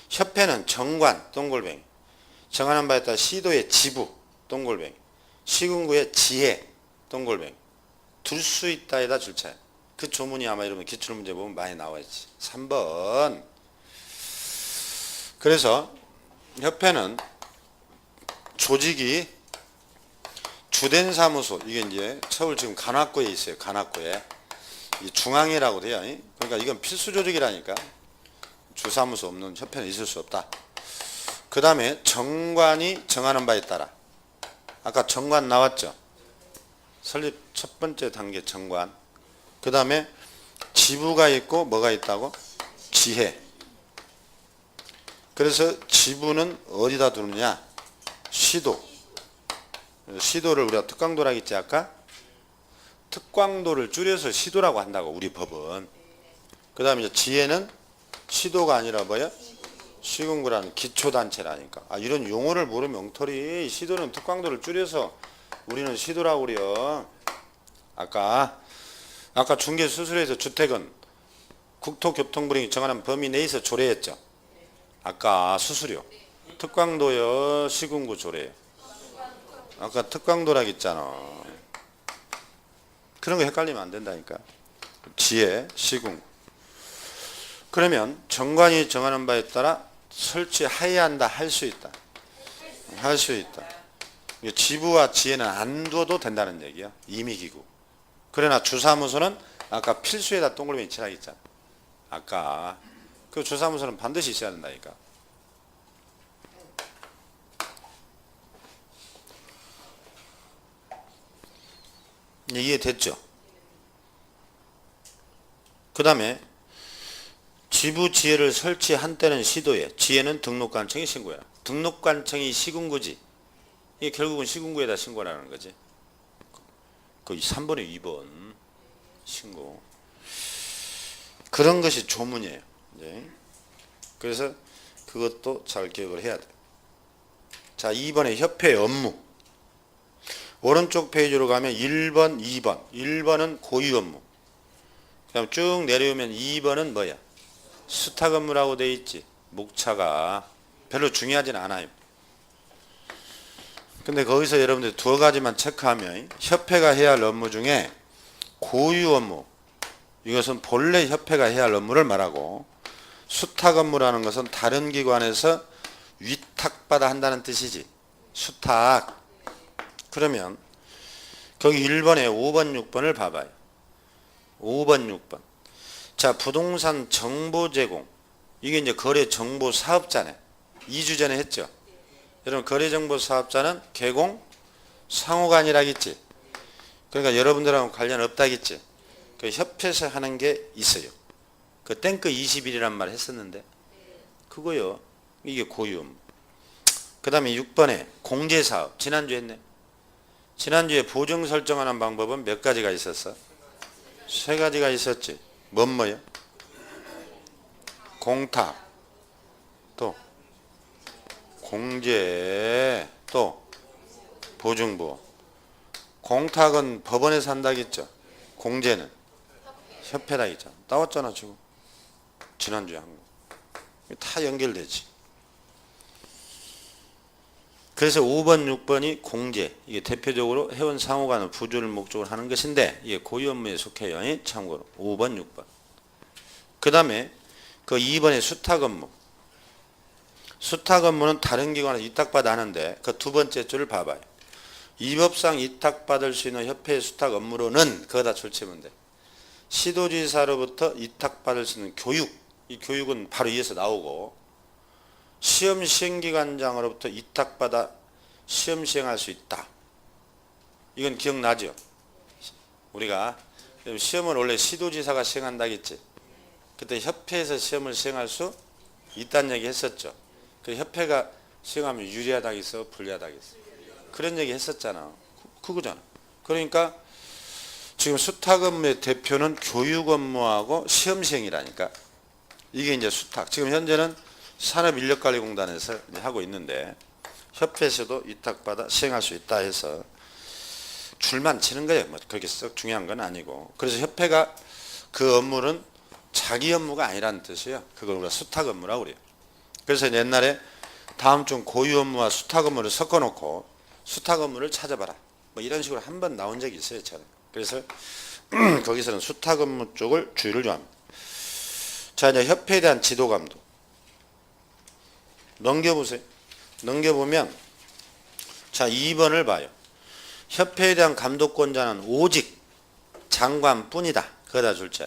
협회는 정관 동글뱅이. 정하는 바에 따라 시도의 지부 동글뱅이. 시군구의 지회 동글뱅이. 둘 수 있다에다 줄차야. 그 조문이 아마 여러분 기출문제 보면 많이 나와있지. 3번. 그래서 협회는 조직이 주된 사무소, 이게 이제 서울 지금 관악구에 있어요. 관악구에. 이 중앙이라고 돼요. 그러니까 이건 필수 조직이라니까. 주사무소 없는 협회는 있을 수 없다. 그 다음에 정관이 정하는 바에 따라. 아까 정관 나왔죠. 설립 첫 번째 단계 정관. 그 다음에 지부가 있고 뭐가 있다고? 지회. 그래서 지부는 어디다 두느냐? 시도. 시도를 우리가 특광도라고 했지 아까? 특광도를 줄여서 시도라고 한다고 우리 법은. 그 다음에 이제 지회는 시도가 아니라 뭐야? 시군구라는 기초단체라니까. 아, 이런 용어를 모르면 엉터리. 시도는 특광도를 줄여서 우리는 시도라고 그래요. 아까 중개수수료에서 주택은 국토교통부령이 정하는 범위 내에서 조례했죠. 아까 수수료. 특광도요, 시군구 조례. 아까 특광도라고 했잖아. 그런 거 헷갈리면 안 된다니까. 지혜, 시군. 그러면 정관이 정하는 바에 따라 설치해야 한다, 할 수 있다. 할 수 있다. 지부와 지혜는 안 두어도 된다는 얘기야. 임의기구. 그러나 주사무소는 아까 필수에다 동그라미 칠하기 있잖아. 아까 그 주사무소는 반드시 있어야 된다니까. 이해됐죠? 그 다음에 지부 지혜를 설치한 때는 시도에, 지혜는 등록관청에 신고해라. 등록관청이 시군구지. 이게 결국은 시군구에다 신고라는 거지. 그 3번에 2번 신고. 그런 것이 조문이에요. 이제. 그래서 그것도 잘 기억을 해야 돼. 자, 2번에 협회 업무. 오른쪽 페이지로 가면 1번, 2번. 1번은 고유 업무. 그다음 쭉 내려오면 2번은 뭐야? 수탁 업무라고 돼 있지. 목차가 별로 중요하진 않아요. 근데 거기서 여러분들 두 가지만 체크하면 협회가 해야 할 업무 중에 고유 업무, 이것은 본래 협회가 해야 할 업무를 말하고, 수탁 업무라는 것은 다른 기관에서 위탁받아 한다는 뜻이지. 수탁. 그러면 거기 1번에 5번, 6번을 봐봐요. 5번, 6번. 자, 부동산 정보 제공. 이게 이제 거래 정보 사업자네. 2주 전에 했죠. 여러분, 거래 정보 사업자는 개공 상호간이라겠지. 그러니까 여러분들하고 관련 없다겠지. 그 협회에서 하는 게 있어요. 그 땡크 20일이란 말 했었는데 그거요. 이게 고유 업무. 그 다음에 6번에 공제사업. 지난주에 했네. 지난주에 보증 설정하는 방법은 몇 가지가 있었어? 3가지가 있었지. 뭐요? 공탁, 또 공제, 또 보증보험. 공탁은 법원에서 한다겠죠. 공제는 협회다 있잖아. 나왔잖아 지금. 지난주에 한 거. 다 연결되지. 그래서 5번, 6번이 공제. 이게 대표적으로 회원 상호간의 부조를 목적으로 하는 것인데 이게 고유 업무에 속해요. 참고로 5번, 6번. 그 다음에 그 2번의 수탁 업무. 수탁 업무는 다른 기관에서 위탁받아 하는데 그 두 번째 줄을 봐봐요. 위법상 위탁받을 수 있는 협회의 수탁 업무로는 그거다 줄치면 돼. 시도지사로부터 위탁받을 수 있는 교육. 이 교육은 바로 이어서 나오고, 시험 시행기관장으로부터 위탁받아 시험 시행할 수 있다. 이건 기억나죠? 우리가 시험을 원래 시도지사가 시행한다겠지. 그때 협회에서 시험을 시행할 수 있다는 얘기 했었죠. 그 협회가 시행하면 유리하다겠어, 불리하다겠어. 그런 얘기 했었잖아. 그거잖아. 그러니까 지금 수탁 업무의 대표는 교육 업무하고 시험 시행이라니까. 이게 이제 수탁. 지금 현재는 산업인력관리공단에서 하고 있는데 협회에서도 위탁받아 시행할 수 있다 해서 줄만 치는 거예요. 뭐 그렇게 썩 중요한 건 아니고. 그래서 협회가 그 업무는 자기 업무가 아니라는 뜻이에요. 그걸 우리가 수탁 업무라고 그래요. 그래서 옛날에 다음 중 고유 업무와 수탁 업무를 섞어놓고 수탁 업무를 찾아봐라. 뭐 이런 식으로 한 번 나온 적이 있어요. 저는. 그래서 거기서는 수탁 업무 쪽을 주의를 좀 합니다. 자, 이제 협회에 대한 지도 감독. 넘겨보세요. 넘겨보면 자, 2번을 봐요. 협회에 대한 감독권자는 오직 장관뿐이다. 그거다 줄자.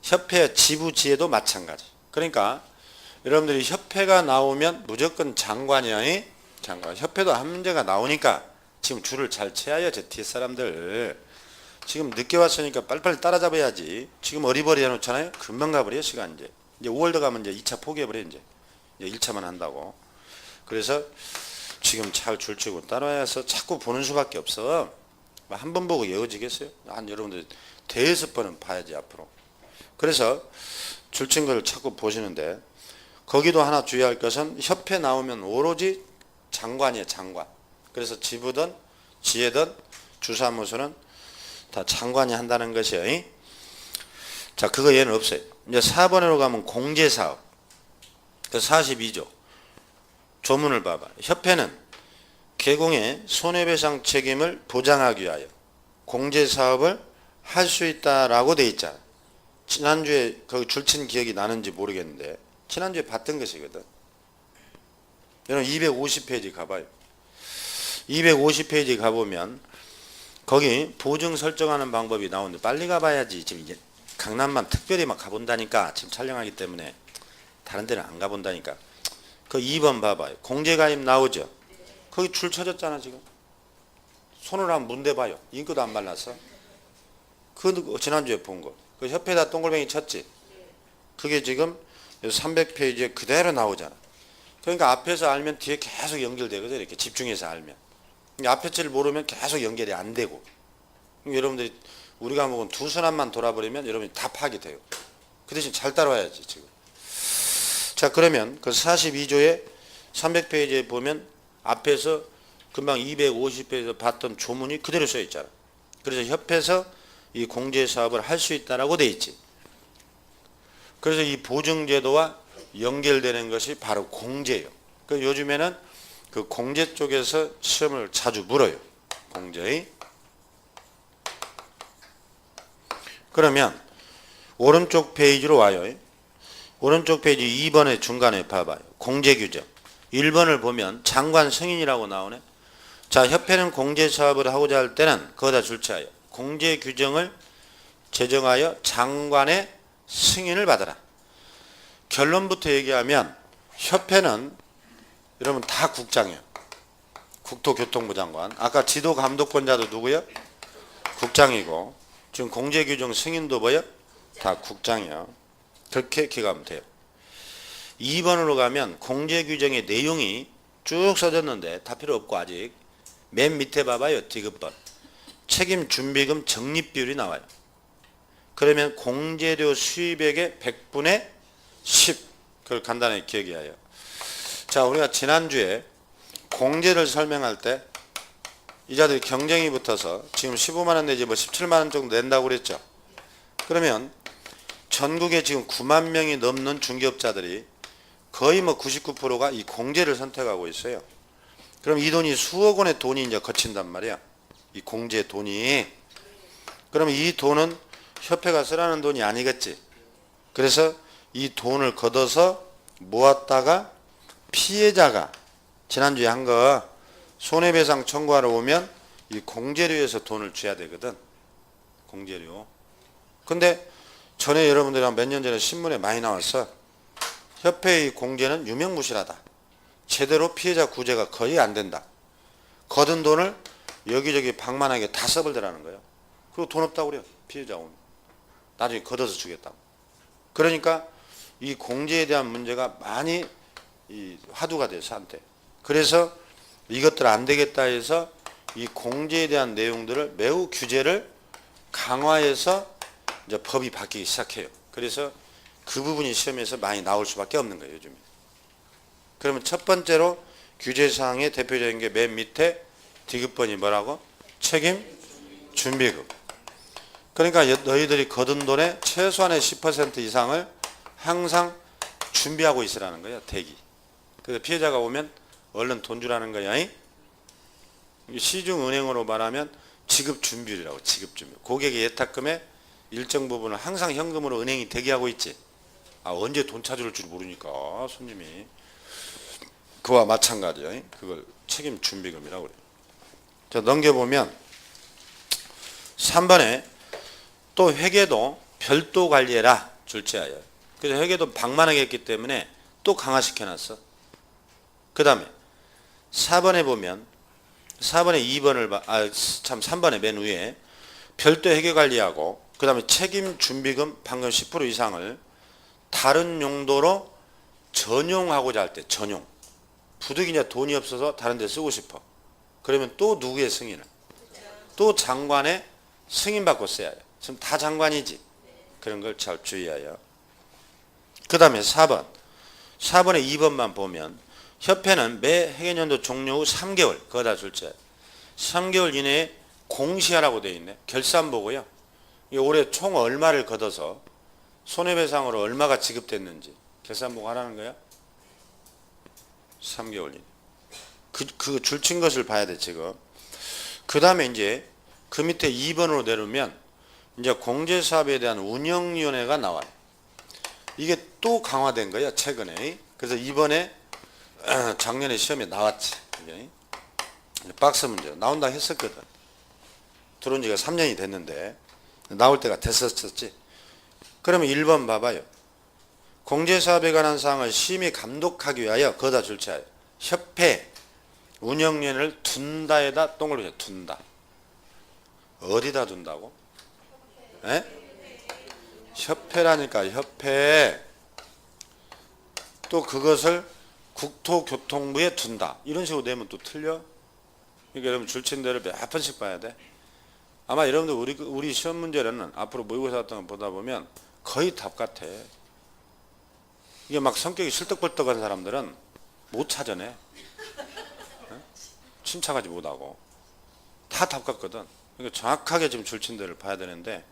협회 지부 지혜도 마찬가지. 그러니까 여러분들이 협회가 나오면 무조건 장관이야. 장관. 협회도 한 문제가 나오니까 지금 줄을 잘 채야요. 제 뒤에 사람들. 지금 늦게 왔으니까 빨리빨리 따라잡아야지. 지금 어리버리 해놓잖아요. 금방 가버려 시간 이제. 이제 5월 더 가면 이제 2차 포기해버려 이제 1차만 한다고. 그래서 지금 잘 줄치고 따라와서 자꾸 보는 수밖에 없어. 한 번 보고 외워지겠어요? 한 여러분들 대여섯 번은 봐야지 앞으로. 그래서 줄친 걸 자꾸 보시는데 거기도 하나 주의할 것은 협회 나오면 오로지 장관이에요. 장관. 그래서 지부든 지혜든 주사무소는 다 장관이 한다는 것이에요. 자, 그거 얘는 없어요. 이제 4번으로 가면 공제사업. 그 42조. 조문을 봐봐. 협회는 개공의 손해배상 책임을 보장하기 위하여 공제사업을 할 수 있다라고 돼 있잖아. 지난주에 거기 줄친 기억이 나는지 모르겠는데 지난주에 봤던 것이거든. 여러분 250페이지 가봐요. 250페이지 가보면 거기 보증 설정하는 방법이 나오는데 빨리 가봐야지. 지금 이제 강남만 특별히 막 가본다니까. 지금 촬영하기 때문에 다른 데는 안 가본다니까. 그 2번 봐봐요. 공제가입 나오죠. 거기 줄 쳐졌잖아 지금. 손을 한번 문대봐요. 잉크도 안 발랐어. 그 지난주에 본 거. 그 협회에다 동글뱅이 쳤지. 그게 지금 300페이지에 그대로 나오잖아. 그러니까 앞에서 알면 뒤에 계속 연결되거든. 이렇게 집중해서 알면. 앞에 줄 모르면 계속 연결이 안 되고. 여러분들이 우리가 먹은 두 순환만 돌아버리면 여러분이 다 파악이 돼요. 그 대신 잘 따라와야지 지금. 자, 그러면 그 42조의 300페이지에 보면 앞에서 금방 250페이지에서 봤던 조문이 그대로 써 있잖아. 그래서 협회에서 이 공제 사업을 할 수 있다라고 돼 있지. 그래서 이 보증제도와 연결되는 것이 바로 공제예요. 그 요즘에는 그 공제 쪽에서 시험을 자주 물어요. 공제의. 그러면 오른쪽 페이지로 와요. 오른쪽 페이지 2번의 중간에 봐봐요. 공제 규정. 1번을 보면 장관 승인이라고 나오네. 자, 협회는 공제 사업을 하고자 할 때는 거기다 줄차하여 공제 규정을 제정하여 장관의 승인을 받아라. 결론부터 얘기하면 협회는 여러분 다 국장이에요. 국토교통부 장관. 아까 지도감독권자도 누구요? 국장이고 지금 공제규정 승인도 뭐요? 다 국장이요. 그렇게 기억하면 돼요. 2번으로 가면 공제규정의 내용이 쭉 써졌는데 다 필요 없고 아직 맨 밑에 봐봐요. 디귿번. 책임준비금 적립비율이 나와요. 그러면 공제료 수입액의 100분의 10. 그걸 간단하게 기억해야. 자, 우리가 지난주에 공제를 설명할 때 이자들이 경쟁이 붙어서 지금 15만원 내지 뭐 17만원 정도 낸다고 그랬죠. 그러면 전국에 지금 9만 명이 넘는 중개업자들이 거의 뭐 99%가 이 공제를 선택하고 있어요. 그럼 이 돈이 수억 원의 돈이 이제 거친단 말이야. 이 공제 돈이. 그러면 이 돈은 협회가 쓰라는 돈이 아니겠지. 그래서 이 돈을 걷어서 모았다가 피해자가 지난주에 한 거 손해배상 청구하러 오면 이 공제료에서 돈을 줘야 되거든. 공제료. 근데 전에 여러분들이랑 몇 년 전에 신문에 많이 나왔어. 협회의 공제는 유명무실하다. 제대로 피해자 구제가 거의 안 된다. 거둔 돈을 여기저기 방만하게 다 써버리라는 거예요. 그리고 돈 없다고 그래요. 피해자 오면. 나중에 걷어서 주겠다고. 그러니까 이 공제에 대한 문제가 많이 화두가 돼서 한때. 그래서 이것들 안 되겠다 해서 이 공제에 대한 내용들을 매우 규제를 강화해서 이제 법이 바뀌기 시작해요. 그래서 그 부분이 시험에서 많이 나올 수밖에 없는 거예요, 요즘에. 그러면 첫 번째로 규제사항의 대표적인 게 맨 밑에 디귿번이 뭐라고? 책임 준비금. 그러니까 너희들이 거둔 돈의 최소한의 10% 이상을 항상 준비하고 있으라는 거야, 대기. 그래서 피해자가 오면 얼른 돈 주라는 거야. 시중은행으로 말하면 지급준비율이라고. 지급준비. 고객의 예탁금의 일정 부분을 항상 현금으로 은행이 대기하고 있지. 아, 언제 돈 찾을 줄 모르니까 손님이. 그와 마찬가지예요. 그걸 책임준비금이라고 그래요. 자, 넘겨보면 3번에 또 회계도 별도 관리해라. 줄지하여. 그래서 회계도 방만하게 했기 때문에 또 강화시켜놨어. 그 다음에 4번에 보면 4번에 2번을 3번에 맨 위에 별도 회계관리하고 그 다음에 책임준비금 방금 10% 이상을 다른 용도로 전용하고자 할 때 전용. 부득이 이제 돈이 없어서 다른 데 쓰고 싶어. 그러면 또 누구의 승인을? 또 장관의 승인받고 써야 해요. 지금 다 장관이지. 그런 걸 잘 주의하여. 그 다음에 4번. 4번에 2번만 보면 협회는 매 회계연도 종료 후 3개월 그거다 줄지. 3개월 이내에 공시하라고 되어 있네. 결산 보고요. 올해 총 얼마를 걷어서 손해배상으로 얼마가 지급됐는지 결산 보고 하라는 거야. 3개월 이내. 그 줄친 것을 봐야 돼 지금. 그 다음에 이제 그 밑에 2번으로 내려오면 이제 공제사업에 대한 운영위원회가 나와요. 이게 또 강화된 거야 최근에. 그래서 이번에 작년에 시험에 나왔지. 박스 문제 나온다 했었거든. 들어온 지가 3년이 됐는데 나올 때가 됐었지. 그러면 1번 봐봐요. 공제사업에 관한 사항을 심의 감독하기 위하여 거다 줄치하여 협회 운영위원회를 둔다에다 동그라미 둔다. 어디다 둔다고? 에? 협회라니까 협회. 또 그것을 국토교통부에 둔다. 이런 식으로 내면 또 틀려? 그러니까 여러분 줄친대를 몇 번씩 봐야 돼. 아마 여러분들 우리 시험 문제는 앞으로 모의고사 같은 거 보다 보면 거의 답 같아. 이게 막 성격이 실떡벌떡한 사람들은 못 찾아내. 침착하지 못하고 다 답 같거든. 그러니까 정확하게 지금 줄친대를 봐야 되는데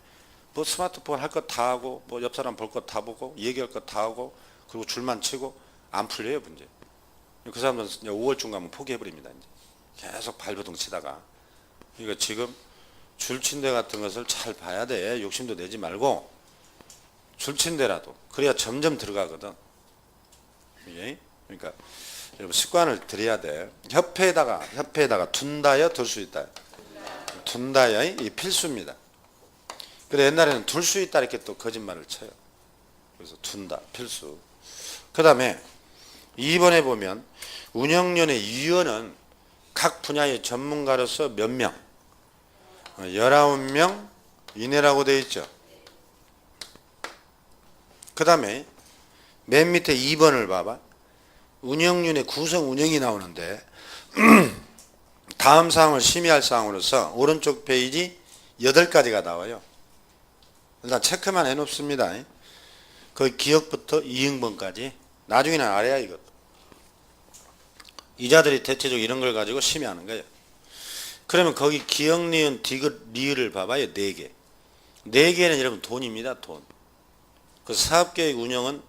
뭐 스마트폰 할 것 다 하고 뭐 옆 사람 볼 것 다 보고 얘기할 것 다 하고 그리고 줄만 치고 안 풀려요 문제. 그 사람들은 이제 5월쯤 가면 포기해버립니다. 이제 계속 발버둥 치다가. 그러니까 지금 줄친대 같은 것을 잘 봐야 돼. 욕심도 내지 말고 줄친대라도 그래야 점점 들어가거든. 이게 그러니까 여러분 습관을 들여야 돼. 협회에다가 둔다여 둘 수 있다. 둔다여 이 필수입니다. 그래 옛날에는 둘 수 있다 이렇게 또 거짓말을 쳐요. 그래서 둔다 필수. 그 다음에 2번에 보면 운영위원회 위원은 각 분야의 전문가로서 몇 명? 19명 이내라고 되어 있죠. 그 다음에 맨 밑에 2번을 봐봐. 운영위원회 구성 운영이 나오는데 다음 사항을 심의할 사항으로서 오른쪽 페이지 8가지가 나와요. 일단 체크만 해놓습니다. 그 기억부터 이응번까지 나중에는 알아야 이것도. 이자들이 대체적으로 이런 걸 가지고 심의하는 거예요. 그러면 거기 기억, 니은, 디귿, 리을을 봐봐요. 4개. 4개는 여러분 돈입니다. 돈. 그 사업계획 운영은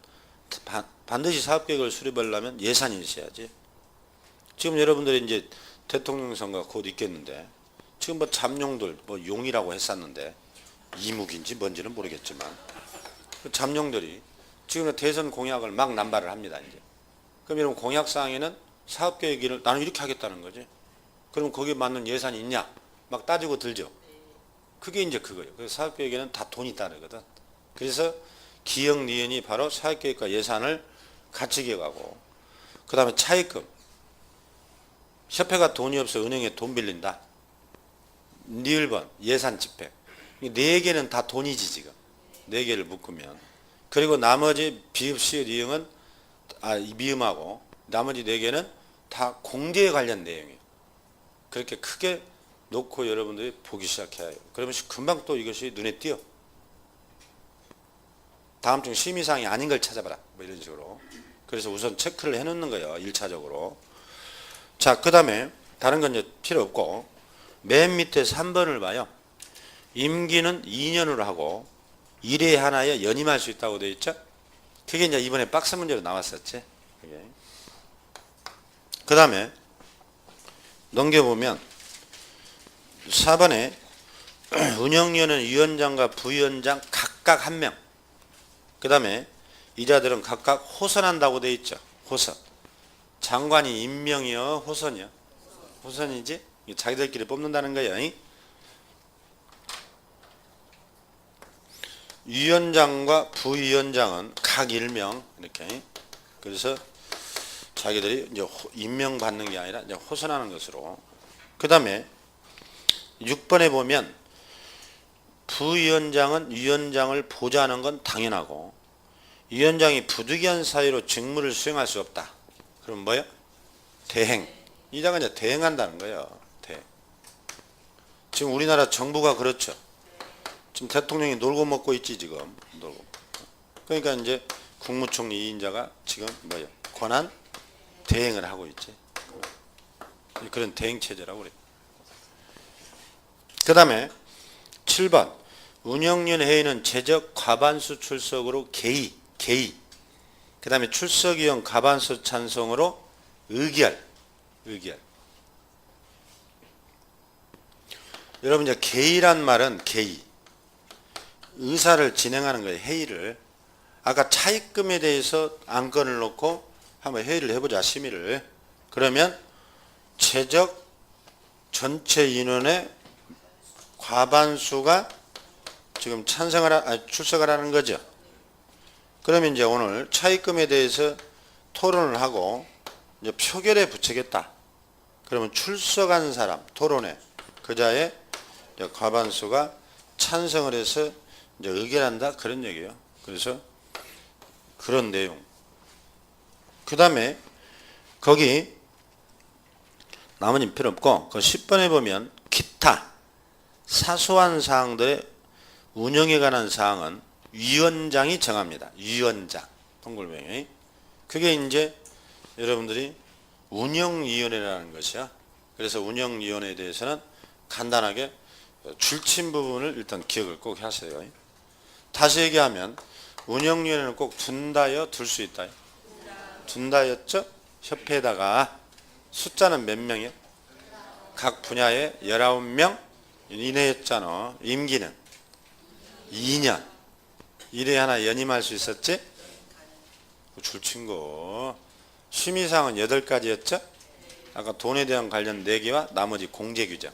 반드시 사업계획을 수립하려면 예산이 있어야지. 지금 여러분들이 이제 대통령 선거 곧 있겠는데 지금 뭐 잠룡들 뭐 용이라고 했었는데 이묵인지 뭔지는 모르겠지만 그 잠룡들이 지금 대선 공약을 막 남발을 합니다. 이제. 그럼 여러분 공약사항에는 사업계획을 나는 이렇게 하겠다는 거지. 그럼 거기에 맞는 예산이 있냐? 막 따지고 들죠. 그게 이제 그거예요. 그래서 사업계획에는 다 돈이 따르거든. 그래서 기억, 니은이 바로 사업계획과 예산을 같이 기억하고 그 다음에 차입금. 협회가 돈이 없어 은행에 돈 빌린다. 니을번 예산 집행. 4개는 다 돈이지 지금. 4개를 묶으면. 그리고 나머지 비읍, 시읍, 이응은 미음하고 나머지 4개는 다 공제에 관련 내용이에요. 그렇게 크게 놓고 여러분들이 보기 시작해야 해요. 그러면 금방 또 이것이 눈에 띄어. 다음 중 심의사항이 아닌 걸 찾아봐라. 뭐 이런 식으로. 그래서 우선 체크를 해놓는 거예요. 1차적으로. 자, 그 다음에 다른 건 이제 필요 없고 맨 밑에 3번을 봐요. 임기는 2년으로 하고 1회 하나에 연임할 수 있다고 되어 있죠. 그게 이제 이번에 박스 문제로 나왔었지. 그 다음에 넘겨보면 4번에 운영위원회는 위원장과 부위원장 각각 1명. 그 다음에 이자들은 각각 호선한다고 되어 있죠. 호선. 장관이 임명이요 호선이요? 호선이지? 자기들끼리 뽑는다는 거예요. 위원장과 부위원장은 각 1명 이렇게. 그래서 자기들이 이제 임명받는 게 아니라 이제 호선하는 것으로. 그 다음에 6번에 보면 부위원장은 위원장을 보좌하는 건 당연하고 위원장이 부득이한 사유로 직무를 수행할 수 없다. 그럼 뭐예요? 대행. 이 장은 이제 대행한다는 거예요. 대행. 지금 우리나라 정부가 그렇죠. 지금 대통령이 놀고 먹고 있지 지금. 놀고. 그러니까 이제 국무총리 2인자가 지금 뭐예요? 권한 대행을 하고 있지. 그런 대행 체제라고 그래요. 그 다음에 7번 운영위원 회의는 제적 과반수 출석으로 개의. 그 다음에 출석위원 과반수 찬성으로 의결. 여러분 이제 개의란 말은 개의. 의사를 진행하는 거예요. 회의를. 아까 차입금에 대해서 안건을 놓고 한번 회의를 해보자. 심의를. 그러면 제적 전체 인원의 과반수가 지금 출석을 하는 거죠. 그러면 이제 오늘 차입금에 대해서 토론을 하고 이제 표결에 붙이겠다. 그러면 출석한 사람 토론회 그자의 과반수가 찬성을 해서 이제 의결한다 그런 얘기예요. 그래서 그런 내용. 그 다음에 거기 나머지는 필요 없고 그 10번에 보면 기타 사소한 사항들의 운영에 관한 사항은 위원장이 정합니다. 위원장 동글뱅이. 그게 이제 여러분들이 운영위원회라는 것이야. 그래서 운영위원회에 대해서는 간단하게 줄친 부분을 일단 기억을 꼭 하세요. 다시 얘기하면 운영위원회는 꼭 둔다요, 둘 수 있다요? 둔다였죠? 협회에다가 숫자는 몇 명이요? 각 분야에 19명 이내였잖아. 임기는 2년. 1회 하나 연임할 수 있었지? 줄친 거. 심의사항은 8가지였죠? 아까 돈에 대한 관련 4개와 나머지 공제규정.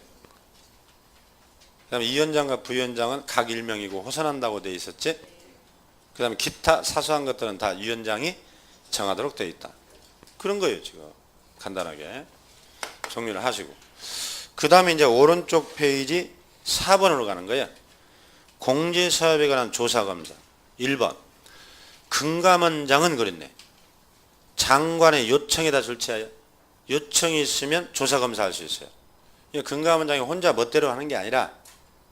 그 다음에 위원장과 부위원장은 각 1명이고 호선한다고 되어 있었지? 그 다음에 기타 사소한 것들은 다 위원장이 정하도록 되어 있다. 그런 거예요, 지금. 간단하게. 정리를 하시고. 그 다음에 이제 오른쪽 페이지 4번으로 가는 거예요. 공제사업에 관한 조사검사. 1번. 금감원장은 그랬네. 장관의 요청에다 절차하여 요청이 있으면 조사검사할 수 있어요. 금감원장이 혼자 멋대로 하는 게 아니라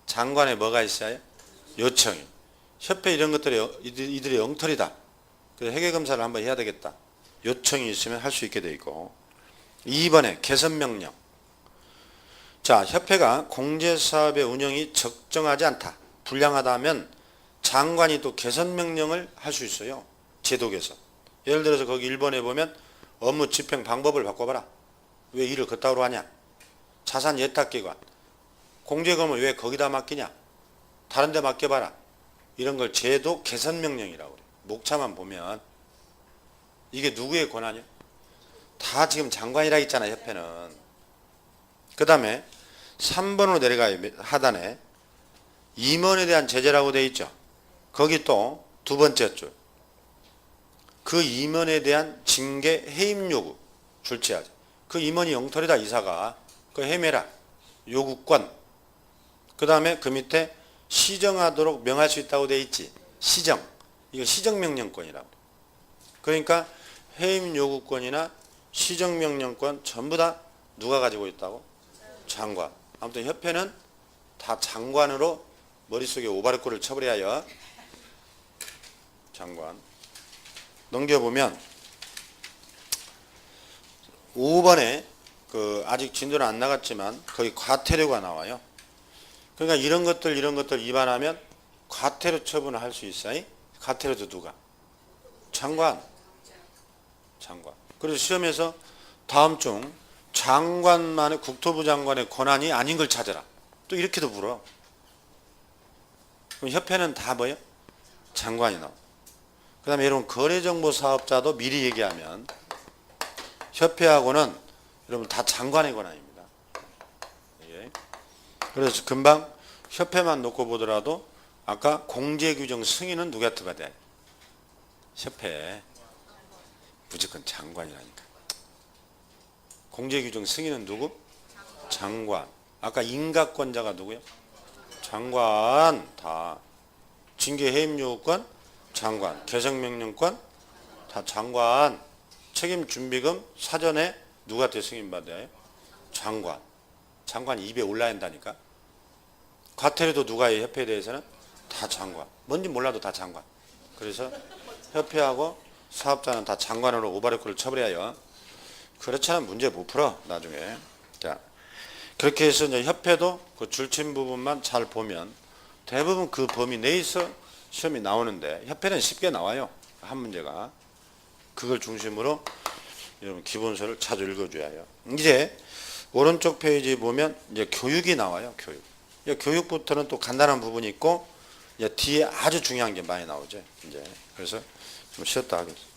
장관에 뭐가 있어요? 요청이. 협회 이런 것들이 이들이 엉터리다. 그래서 회계검사를 한번 해야 되겠다. 요청이 있으면 할 수 있게 돼 있고. 2번에 개선명령. 자, 협회가 공제사업의 운영이 적정하지 않다. 불량하다 하면 장관이 또 개선명령을 할 수 있어요. 제도 개선. 예를 들어서 거기 1번에 보면 업무 집행 방법을 바꿔봐라. 왜 일을 그따위로 하냐. 자산 예탁기관. 공제금을 왜 거기다 맡기냐. 다른 데 맡겨봐라. 이런 걸 제도 개선명령이라고 그래요. 목차만 보면 이게 누구의 권한이야? 다 지금 장관이라 했잖아, 협회는. 그 다음에 3번으로 내려가요. 하단에 임원에 대한 제재라고 되어 있죠. 거기 또 두 번째 줄. 그 임원에 대한 징계 해임 요구 줄치하죠. 그 임원이 엉터리다 이사가 그 해매라 요구권. 그 다음에 그 밑에 시정하도록 명할 수 있다고 되어 있지. 시정. 이거 시정명령권이라고. 그러니까 해임 요구권이나 시정명령권 전부 다 누가 가지고 있다고? 장관. 아무튼 협회는 다 장관으로 머릿속에 오바르코를 쳐버려야 장관. 넘겨보면 5번에 그 아직 진도는 안 나갔지만 거기 과태료가 나와요. 그러니까 이런 것들 위반하면 과태료 처분을 할 수 있어요. 과태료도 누가? 장관. 그래서 시험에서 다음 중 장관만의 국토부 장관의 권한이 아닌 걸 찾아라. 또 이렇게도 물어. 그럼 협회는 다 뭐예요? 장관이 나와. 그 다음에 여러분 거래정보 사업자도 미리 얘기하면 협회하고는 여러분 다 장관의 권한입니다. 그래서 금방 협회만 놓고 보더라도 아까 공제규정 승인은 누구한테가 돼? 협회. 무조건 장관이라니까. 공제규정 승인은 누구? 장관. 아까 인가권자가 누구요? 장관. 다. 징계해임요구권? 장관. 개성명령권? 다 장관. 책임준비금 사전에 누구한테 승인받아요? 장관. 장관 입에 올라야 한다니까. 과태료도 누가 해요? 협회에 대해서는? 다 장관. 뭔지 몰라도 다 장관. 그래서 협회하고 사업자는 다 장관으로 오바르코를 쳐버려요. 그렇지 않으면 문제 못 풀어 나중에. 자, 그렇게 해서 이제 협회도 그 줄친 부분만 잘 보면 대부분 그 범위 내에서 시험이 나오는데 협회는 쉽게 나와요. 한 문제가. 그걸 중심으로 여러분 기본서를 자주 읽어줘야 해요. 이제 오른쪽 페이지 보면 이제 교육이 나와요. 교육. 교육부터는 또 간단한 부분이 있고 이제 뒤에 아주 중요한 게 많이 나오죠. 이제 그래서 좀 쉬었다 하겠습니다.